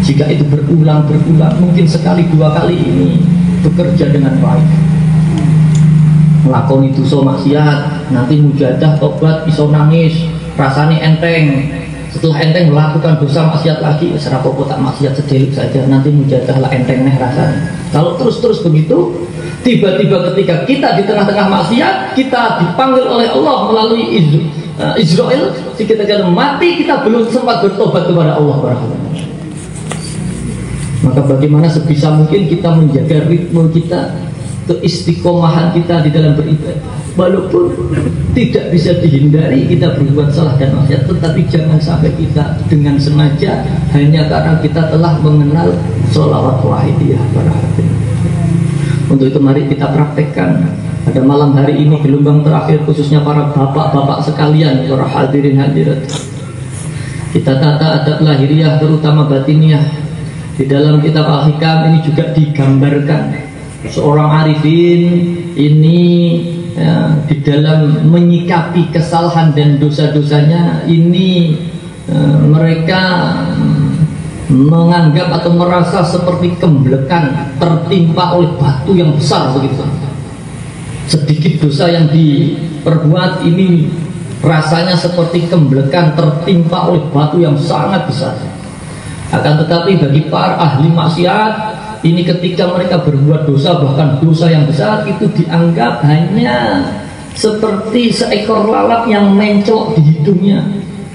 Jika itu berulang-berulang, mungkin sekali dua kali ini bekerja dengan baik, melakoni dosa maksiat, nanti mujahadah tobat iso nangis, rasanya enteng. Setelah enteng melakukan dosa maksiat lagi, serapopo tak maksiat sedelik saja, nanti mujahadah lah enteng nih rasanya. Kalau terus-terus begitu, tiba-tiba ketika kita di tengah-tengah maksiat, kita dipanggil oleh Allah melalui Israel, jika kita mati, kita belum sempat bertobat kepada Allah. Maka bagaimana sebisa mungkin kita menjaga ritme kita, keistiqomahan kita di dalam beribadah, walaupun tidak bisa dihindari kita berbuat salah dan maksiat, tetapi jangan sampai kita dengan sengaja hanya karena kita telah mengenal sholawat wahidiyah para hadirin. Untuk itu mari kita praktekkan pada malam hari ini, gelombang terakhir, khususnya para bapak-bapak sekalian, para hadirin hadirat. Kita tata adab lahiriah terutama batiniah. Di dalam kitab Al-Hikam ini juga digambarkan seorang arifin ini ya, di dalam menyikapi kesalahan dan dosa-dosanya ini mereka menganggap atau merasa seperti kemblekan tertimpa oleh batu yang besar begitu. Sedikit dosa yang diperbuat ini rasanya seperti kemblekan tertimpa oleh batu yang sangat besar. Akan tetapi bagi para ahli maksiat ini, ketika mereka berbuat dosa, bahkan dosa yang besar, itu dianggap hanya seperti seekor lalat yang mencok di hidungnya,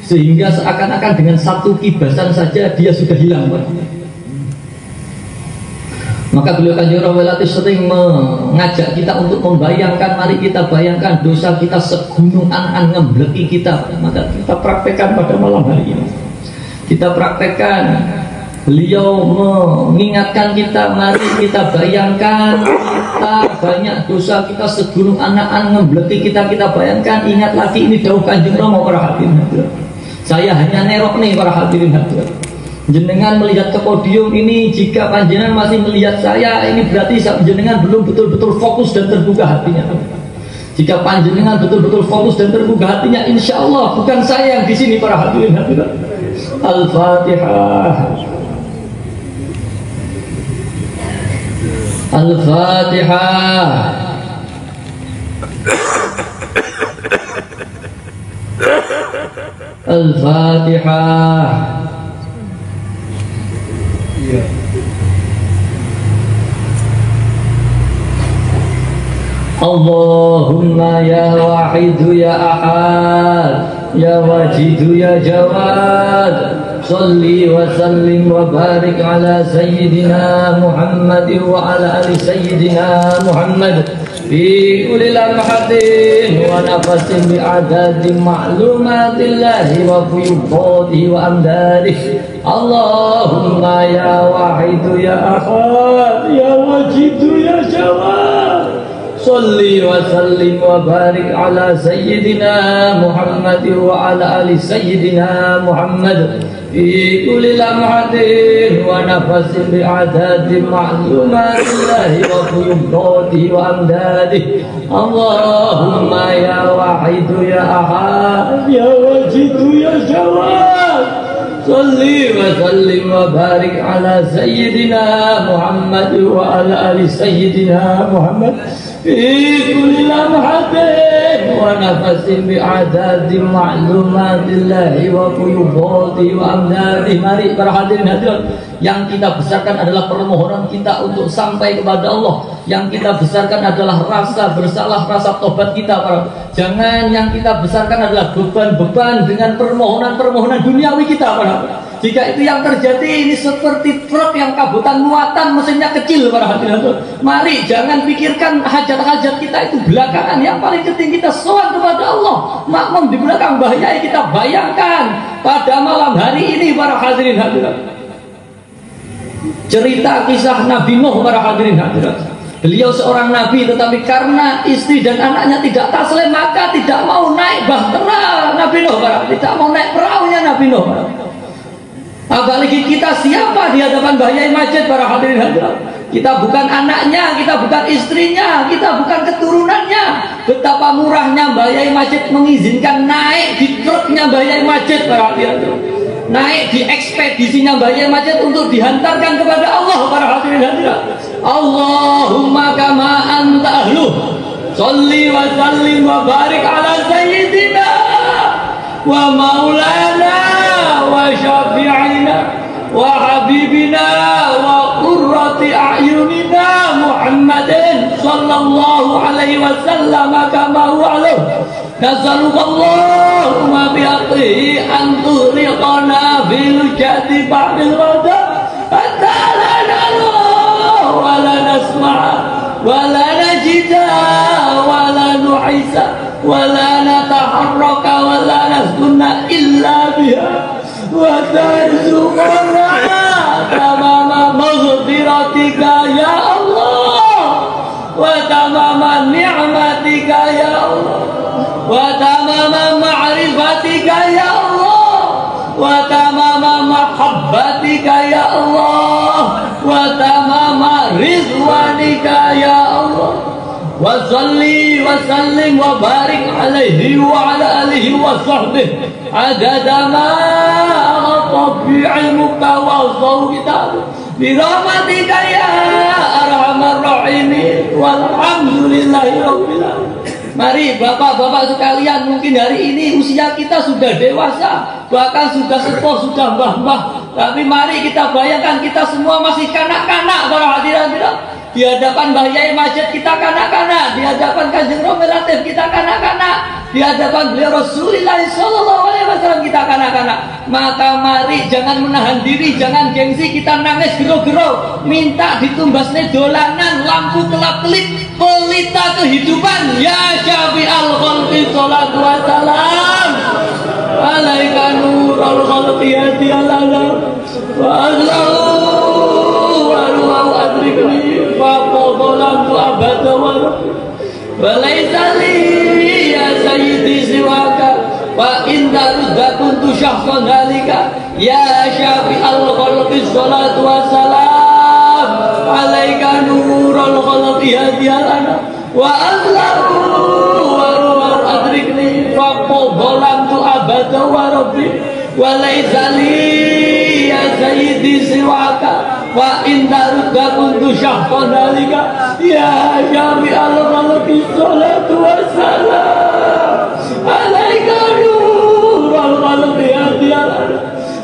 sehingga seakan-akan dengan satu kibasan saja dia sudah hilang. Maka beliau Kanjeng Rawalati sering mengajak kita untuk membayangkan, mari kita bayangkan dosa kita segunung an ngebleki kita. Maka kita praktekkan pada malam hari ini. Kita praktekkan, beliau mengingatkan kita, mari kita bayangkan kita banyak dosa kita segunung anak ngebleki kita bayangkan. Ingat lagi, ini dawuh Kanjeng Rama para hadirin hadirat. Saya hanya nerok nih para hadirin hadirat. Jenengan melihat ke podium ini, jika panjenengan masih melihat saya, ini berarti jenengan belum betul-betul fokus dan terbuka hatinya. Jika panjenengan betul-betul fokus dan terbuka hatinya, insya Allah bukan saya yang di sini para hadirin hadirat. Al-Fatihah. Al-Fatihah. Al-Fatihah. Allahumma ya wahidu ya ahad, ya wajidu ya jawad, salli wa sallim wa barik ala sayyidina Muhammad wa ala ali sayyidina Muhammad fi kulli lamhatin wa nafasin bi adadi ma'lumatillahi wa fuyudatihi wa amdadihi. Allahumma ya wahidu ya ahad, ya wajidu ya jawad, Salli wa sallim wa barik ala Sayyidina Muhammad wa ala ali Sayyidina Muhammad fi kulli lamhatin wa nafasin bi'adadin ma'lumatillahi wa quyubatihi wa amdadihi. Allahumma ya wahidu ya ahad ya wajidu ya jawad. Salli wa sallim wa barik ala Sayyidina Muhammad wa ala ali Sayyidina Muhammad fi kulli lamhatin wa nafasin bi'adadin ma'lumatillahi wa quyubatihi wa amdadihi. Mari para hadirin hadirat, yang kita besarkan adalah permohonan kita untuk sampai kepada Allah. Yang kita besarkan adalah rasa bersalah, rasa tobat kita. Jangan yang kita besarkan adalah beban-beban dengan permohonan-permohonan duniawi kita. Jika itu yang terjadi, ini seperti truk yang kabutan muatan, mesinnya kecil. Para hadirin, mari jangan pikirkan hajat-hajat kita itu belakangan. Yang paling penting kita sowan kepada Allah. Makmum di belakang bahaya kita bayangkan pada malam hari ini. Para hadirin hadirat, cerita kisah Nabi Nuh. Para hadirin hadirat, beliau seorang nabi, tetapi karena istri dan anaknya tidak taslim, maka tidak mau naik bahtera Nabi Nuh. Tidak mau naik perahunya Nabi Nuh. Apalagi kita siapa di hadapan Bahyai Majid. Para hadirin hadirat, kita bukan anaknya, kita bukan istrinya, kita bukan keturunannya. Betapa murahnya Bahyai Majid mengizinkan naik di truknya Bahyai Majid. Para hadirin hadirat, naik di ekspedisinya Bahyai Majid untuk dihantarkan kepada Allah. Para hadirin hadirat, Allahumma kama anta ahluh, salli wa sallim wa barik ala Sayyidina wa maulana wa syafi'ina wa habibina wa qurrati a'yunina Muhammadin sallallahu alaihi wasallam kama huwa aluh. Nasallallahu bi'atihi an tuhriqana bil jadi ba'dil wada hatta la nara wa la nasma'a wa la najida wa la nu'isa wa la nataharraka wa la naskunna illa biha wa tarzuqana tamama maghfiratika ya Allah wa tamama ni'matika ya Allah wa tamama ma'rifatika ya Allah wa tamama mahabbatika ya Allah wa tamama rizwanika ya Allah. Wa salli wa sallim wa barik alaihi wa ala alihi wa sahbihi adada ma ghatabi ilmuka wa zawita birahmatika ya arhamar rahimin walhamdulillahi rabbil alamin. Mari bapak-bapak sekalian, mungkin hari ini usia kita sudah dewasa, bahkan sudah sepuh, sudah mbah-mbah, tapi mari kita bayangkan kita semua masih kanak-kanak. Para hadirin hadirat, di hadapan Bahyai Majid kita kanak-kanak, di hadapan Kanjeng Romi Latif kita kanak-kanak, di hadapan beliau Rasulullah sallallahu alaihi wasallam kita kanak-kanak. Maka mari jangan menahan diri, jangan gengsi, kita nangis gero-gero, minta ditumbasne dolanan lampu kelap-kelip pelita kehidupan. Ya Syafi'al khalqi sholatu wassalam alaika nurul khalqi hadi alam wa azlahu wa ruhu adrikni fa qadalam abada wa laisa li ya sayyidi siwaka wa inda rudda kuntu syahsan halika. Ya Syafi'al khalqi sholatu wassalam alaika nurul khalqi hadi alam wa azlahu wa ruhu adrikni fa qadalam abada wa rabbi wa laisa li ya sayyidi siwaka wa inda rudda kuntu syahsan halika. Ya Syafi'al khalqi sholatu wassalam alaika nurul khalqi hadi alam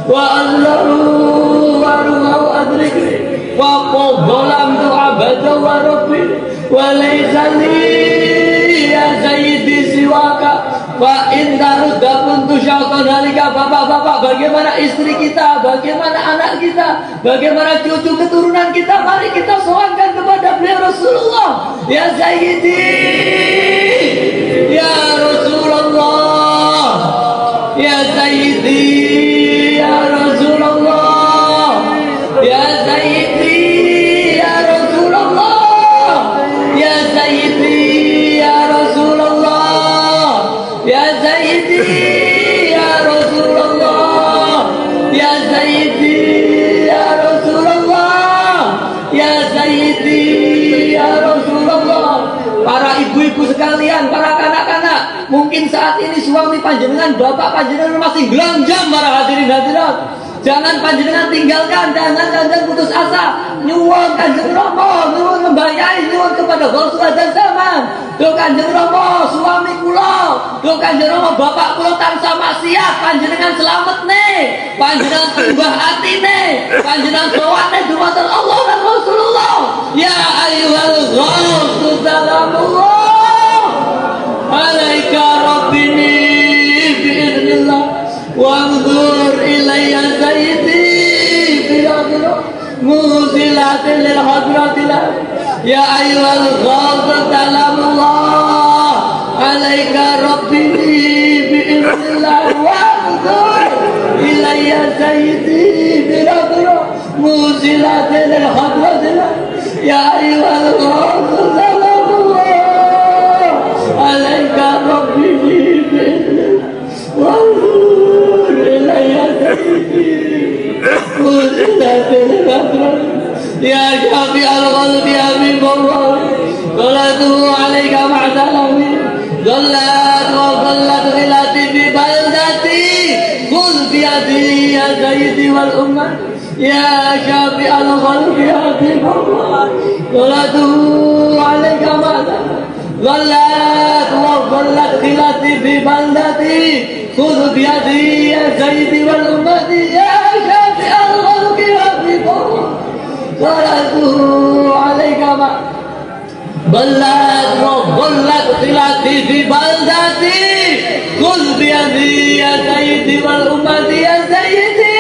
wa azlahu wa ruhu adrikni wa qadalam abada wa rabbi wa laisa li ya sayyidi siwaka wa inda rudda kuntu syahsan halika. Bapak-bapak, bagaimana istri kita, bagaimana anak kita, bagaimana cucu keturunan kita, mari kita sowankan kepada beliau Rasulullah. Ya Sayyidi, ya Rasulullah, ya Sayyidi, ya Rasulullah, ya Sayyidi, ya Rasulullah, ya Sayyidi, sayyidi ya Rasulullah. Para ibu-ibu sekalian, para kanak-kanak, mungkin saat ini suami panjenengan, bapak panjenengan masih gelanjang para hadirin hadirat. Jangan panjenengan tinggalkan, jangan putus asa. Nyuwun Kanjeng Rama, nyuwun Mbah Yai, nyuwun kepada Gausul Adzan Zaman. Duh Kanjeng Rama, suami kula, duh Kanjeng Rama, bapak kula tansah maksiat, panjenengan selamat nih, panjenengan tambah hati nih, panjenengan sowan nih dumateng Allah dan Rasulullah. Ya ayyuhal ghausu salamullah alaika rabbini biiznillah wanzur ilayya sayyidi bi'adillah muzilatin lil hadratillah. Ya ayyuhal ghausu salamullah alaika rabbini biiznillah wanzur ilayya sayyidi bi'adillah muzilatin lil hadratillah. Ya ayyuhal ghausu salamullah alaika rabbini biiznillah wanzur ilayya sayyidi muzilatin lil hadratillah. Ya Syafi al-Qalbi Habibullah Qalatuhu alaika ma'salami Zallat wa zallat khilati bi baldati Qul biyadi ya sayyidi wal ummah. Ya Syafi al-Qalbi Habibullah Qalatuhu alaika ma'salami Zallat wa zallat khilati bi baldati Qul biyadi ya sayyidi wal ummah. Ya Syafi al-Qalbi Habibullah Qalatuhu alaika ma'salami Ballat wa ballat khilati fi baldati Qul biyadi ya sayyidi wal ummati ya sayyidi.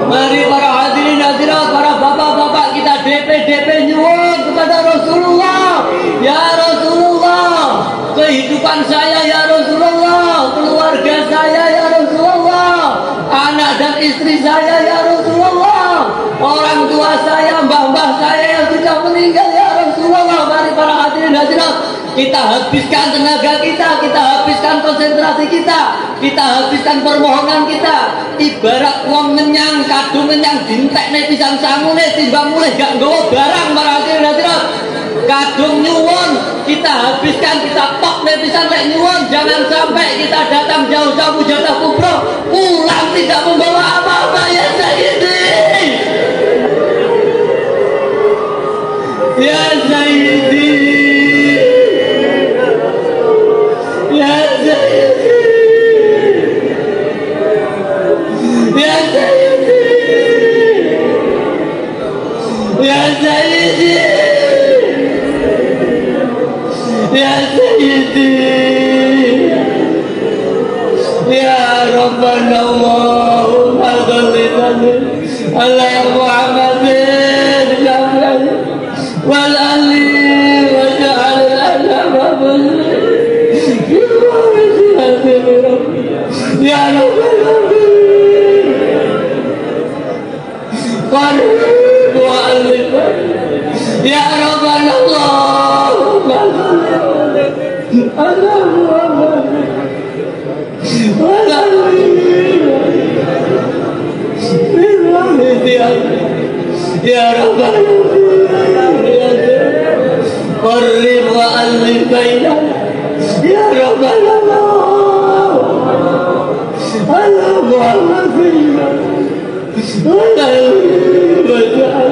Mari para hadirin hadirat, para bapak-bapak kita DP nyuwun kepada Rasulullah. Ya Rasulullah, kehidupan saya ya Rasulullah, keluarga saya ya Rasulullah, anak dan istri saya ya Rasulullah, orang tua saya, mbah-mbah saya yang sudah meninggal ya Rasulullah. Mari para hadirin hadirat, kita habiskan tenaga kita habiskan konsentrasi kita habiskan permohonan kita. Ibarat wong menyang kadung menyang dintekne pisan sangune timbang mulih gak nggawa barang. Para hadirin hadirat, kadung nyuwun kita habiskan, kita pokne pisan lek nyuwun. Jangan sampai kita datang jauh-jauh mujadah kubro pulang tidak membawa apa-apa ya sayyidi. Ya sayyidi, ya sayyidi, ya sayyidi, ya sayyidi, ya sayyidi, ya Rabbana Allahumma shalli ala Muhammadin wal ali wa ja'al al-azab ya Rabbal alamin qarib wa alif ya Rabbana Allahumma ala Muhammad wal ali ya Rabbal qarib wa alif bainana ya Rabbal ala Muhammad wal ali wa ja'al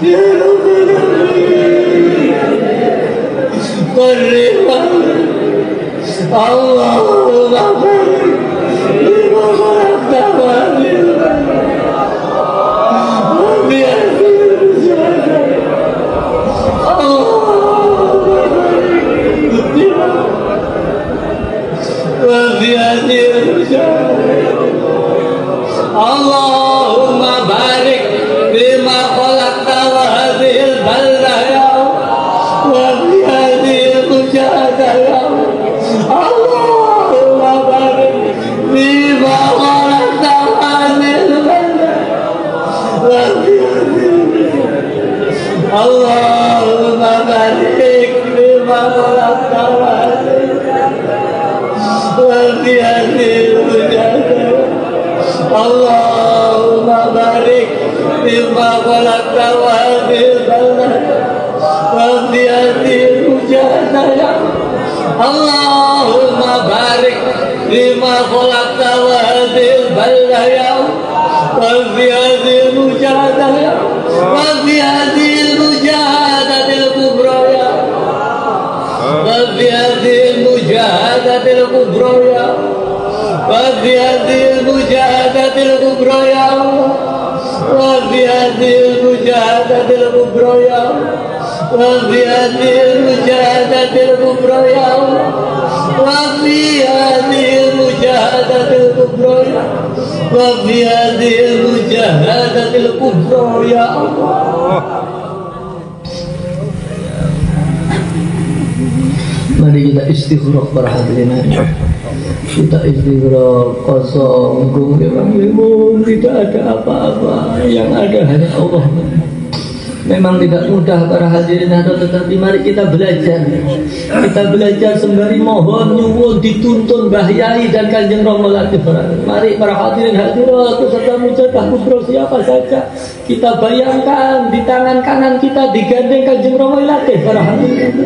ya Rabbal alamin qarib Allahumma barik lima khalaqta wa Allahumma barik lima khalaqta wa hadhil baldah ya wa fi hadhil mujahadah ya Allahumma barik lima khalaqta wa hadhil baldah wa fi hadhil Allahumma barik lima khalaqta wa hadhil baldah wa fi hadhil mujahadah Allah Allahumma barik lima khalaqta wa hadhil balada wa fi hadhil mujahadah ya Allahumma barik lima khalaqta wa hadhil balada ya wa fi hadhil mujahadah ya wa fi hadhil mujahadatil kubra ya wa fi hadhil mujahadatil kubra ya وفي هذه المجاهدة الكبرى يا الله وفي هذه المجاهدة الكبرى يا الله وفي هذه المجاهدة الكبرى يا الله وفي هذه المجاهدة الكبرى يا الله وفي هذه المجاهدة الكبرى يا الله. Mari kita istighfar para hadirin. Kita istighfar kosong, gunggung, tidak ada apa-apa, yang ada hanya Allah. Memang tidak mudah para hadirin, tetapi mari kita belajar. Kita belajar sembari mohon nyuwun dituntun Mbah Yai dan Kanjeng Rama Latif. Mari para hadirin hadirat peserta mujahadah kubra siapa saja, kita bayangkan di tangan kanan kita digandeng Kanjeng Rama Latif para hadirin.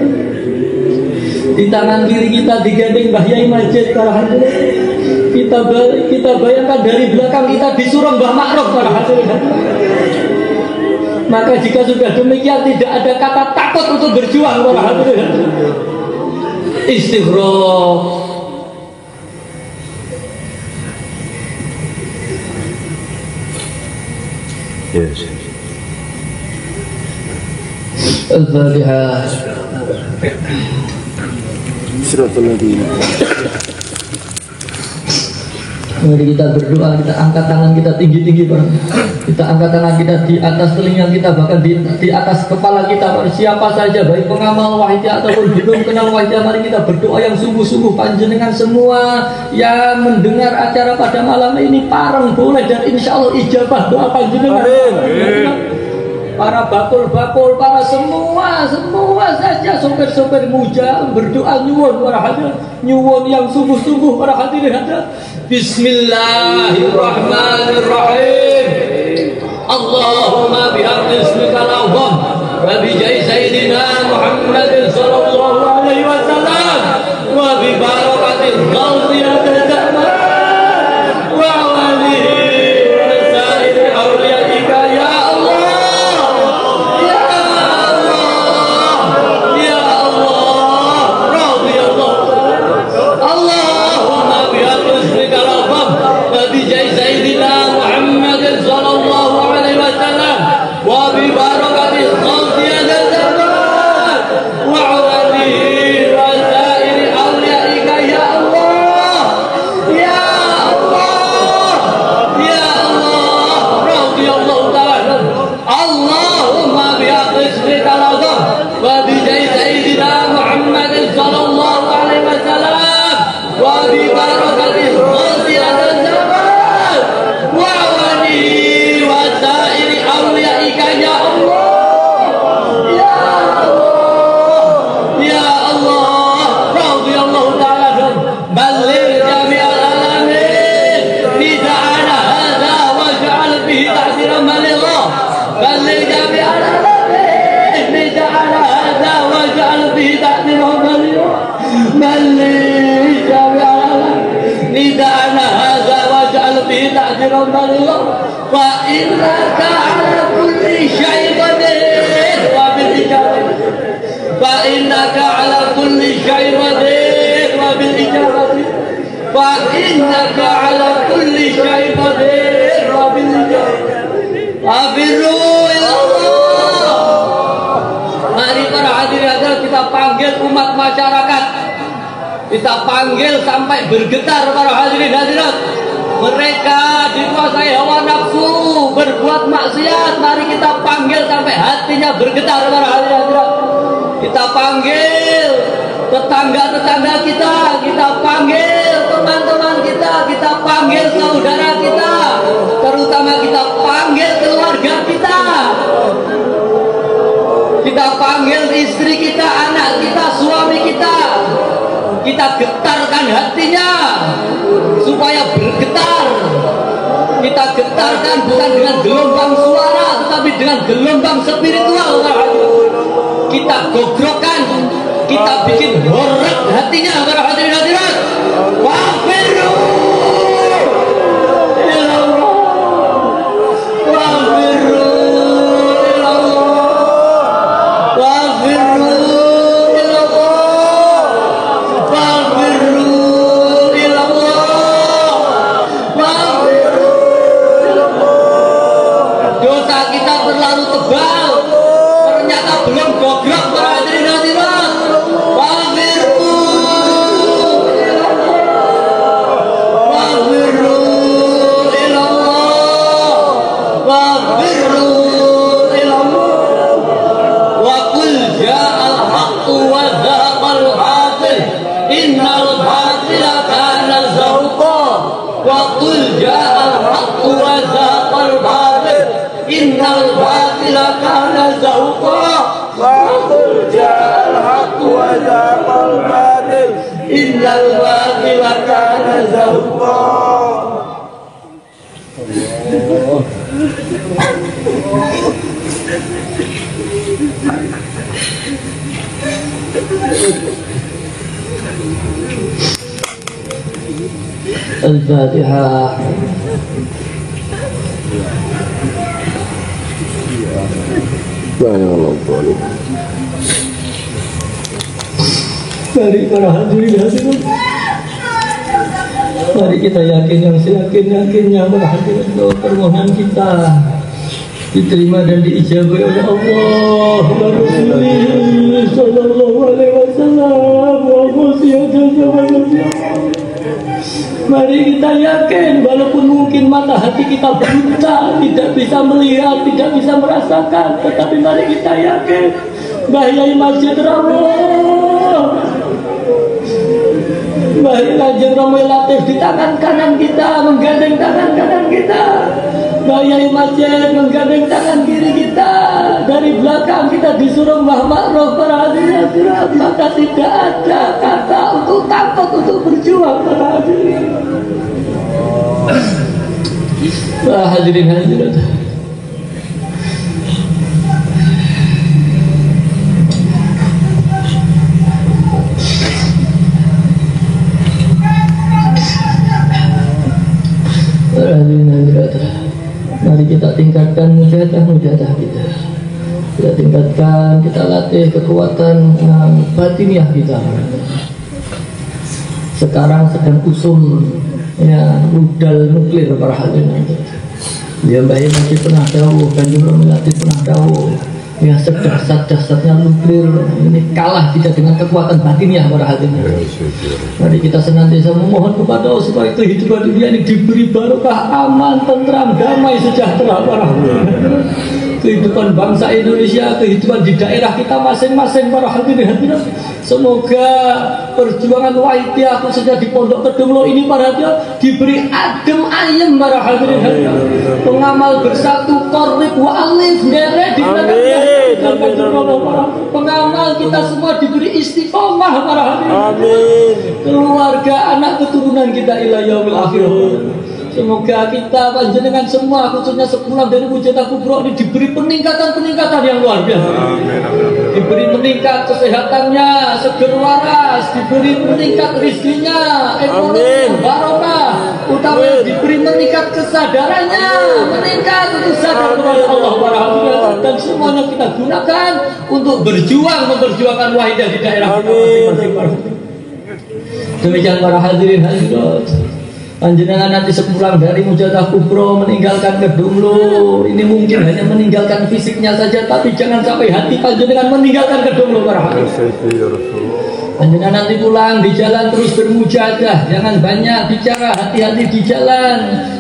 Di tangan kiri kita digandeng Mbah Yai Majid para hadirin. Kita bayangkan dari belakang kita disuruh Mbah Makruf para hadirin. Maka jika sudah demikian tidak ada kata takut untuk berjuang para hadirin. Istighfar. Yes. Al-Fatihah. Mari kita berdoa, kita angkat tangan kita tinggi-tinggi Pak. Kita angkat tangan kita di atas telinga kita, bahkan di atas kepala kita Pak. Siapa saja, baik pengamal wahidiyah ataupun belum kenal wahidiyah, mari kita berdoa yang sungguh-sungguh. Panjenengan semua yang mendengar acara pada malam ini pareng boleh, dan insya Allah ijabah doa panjenengan. Para bakul-bakul, para semua saja sopir-sopir muja berdoa nyuwun para hadirin, nyuwun yang sungguh-sungguh para hadirin hadirat. Bismillahirrahmanirrahim. Allahumma bihaqqi ismikal a'zam wa bi jahi sayyidina Muhammadin sallallahu alaihi wasallam wa bi barakatil ghawthiyati zaman wa alihi wa sa'iri awliyatika ya Allah. Kita panggil sampai bergetar para hadirin hadirat. Mereka dikuasai hawa nafsu, berbuat maksiat. Mari kita panggil sampai hatinya bergetar para hadirin hadirat. Kita panggil tetangga-tetangga kita, kita panggil teman-teman kita panggil saudara kita, terutama kita panggil keluarga kita panggil istri kita, anak kita, suami kita. Kita getarkan hatinya supaya bergetar kita getarkan bukan dengan gelombang suara, tetapi dengan gelombang spiritual. Kita gogrokkan, kita bikin horeg hatinya para hadirin hadirat. Wafiru ilallah, wafiru ilallah, wafiru ilallah, wafiru ilallah, wafiru ilallah. Dosa kita terlalu tebal, ternyata belum gogrok para hadirin hadirat. Wafiru innal batila kana zahuqa wa qul ja'al haqqu wa zahaqal batil innal batila kana zahuqa wa qul ja'al haqqu wa zahaqal batil innal batila kana zahuqa. Al-Fatihah. Mari para hadirin hadirat, mari kita yakin yang seyakin-yakinnya para hadirin, bahwa permohonan kita diterima dan diijabah oleh Allah wa Rasulullah sallallahu alaihi wasallam. Mari kita yakin, walaupun mungkin mata hati kita buta, tidak bisa melihat, tidak bisa merasakan, tetapi mari kita yakin bahaya Masjid Rawuh, bahaya Masjid Rawuh Latif di tangan kanan kita, menggandeng tangan kanan kita. Bahaya Masjid menggandeng tangan kiri kita, dari belakang kita disuruh mahmakroh para hadirin hadirat, maka tidak ada kata untuk takut untuk berjuang para hadirin. Para hadirin hadirat, para hadirin hadirat, mari kita tingkatkan mujahadah kita. Kita tingkatkan, kita latih kekuatan batiniah kita. Sekarang sedang usum ya rudal nuklir para hadirin. Dia Mbak masih pernah tahu, Banjur Melati pernah tahu. Ya sedahsyat-dahsyatnya nuklir ini kalah tidak dengan kekuatan batiniah para hadirin. Mari kita senantiasa memohon kepada Allah supaya kehidupan dunia ini diberi barokah, aman, tentram, damai, sejahtera para hadirin. Kehidupan bangsa Indonesia, kehidupan di daerah kita masing-masing para hadirin hadirat. Semoga perjuangan Waitiyah khususnya di Pondok Kedunglo ini para hadirat diberi adem ayem para hadirin hadirat. Pengamal bersatu, korrik wa alif derek di pengamal kita semua diberi istiqomah para hadirin. Amin. Keluarga, anak keturunan kita ila yaumil akhir. Semoga kita panjenengan semua khususnya sepulang dari Mujahadah Kubro ini diberi peningkatan yang luar biasa. Diberi meningkat kesehatannya, seger waras, diberi meningkat rezekinya, ekonomi barokah, utama diberi meningkat kesadarannya, meningkat untuk sadar kepada Allah para hadirin, dan semuanya kita gunakan untuk berjuang memperjuangkan wahidah di daerah kita masing-masing. Demikian para hadirin hadirat. Panjenengan nanti sepulang dari Mujahadah Kubro meninggalkan Kedunglo, ini mungkin hanya meninggalkan fisiknya saja, tapi jangan sampai hati panjenengan meninggalkan Kedunglo para hadirin. Panjenengan nanti pulang di jalan terus bermujahadah, jangan banyak bicara, hati-hati di jalan.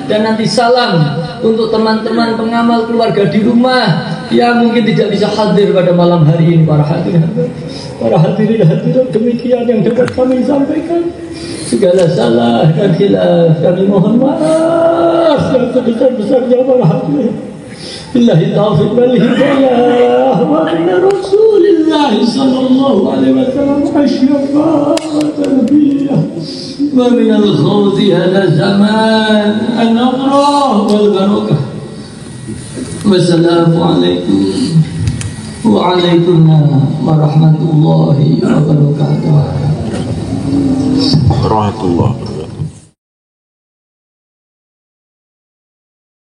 Dan nanti salam untuk teman-teman pengamal keluarga di rumah yang mungkin tidak bisa hadir pada malam hari ini para hadirin. Para hadirin hadirat, demikian yang dapat kami sampaikan. Segala salah dan khilaf kami mohon maaf yang sebesar-besarnya para hadirin. billahi taufiq wal hidayah wa min Rasulillah sallallahu alaihi wasallam asy-syafa'atu nabiyya wa min al-khawfi hadha zaman an-nafrah wal barakah. Wassalamualaikum waalaikumsalam warahmatullahi wabarakatuh.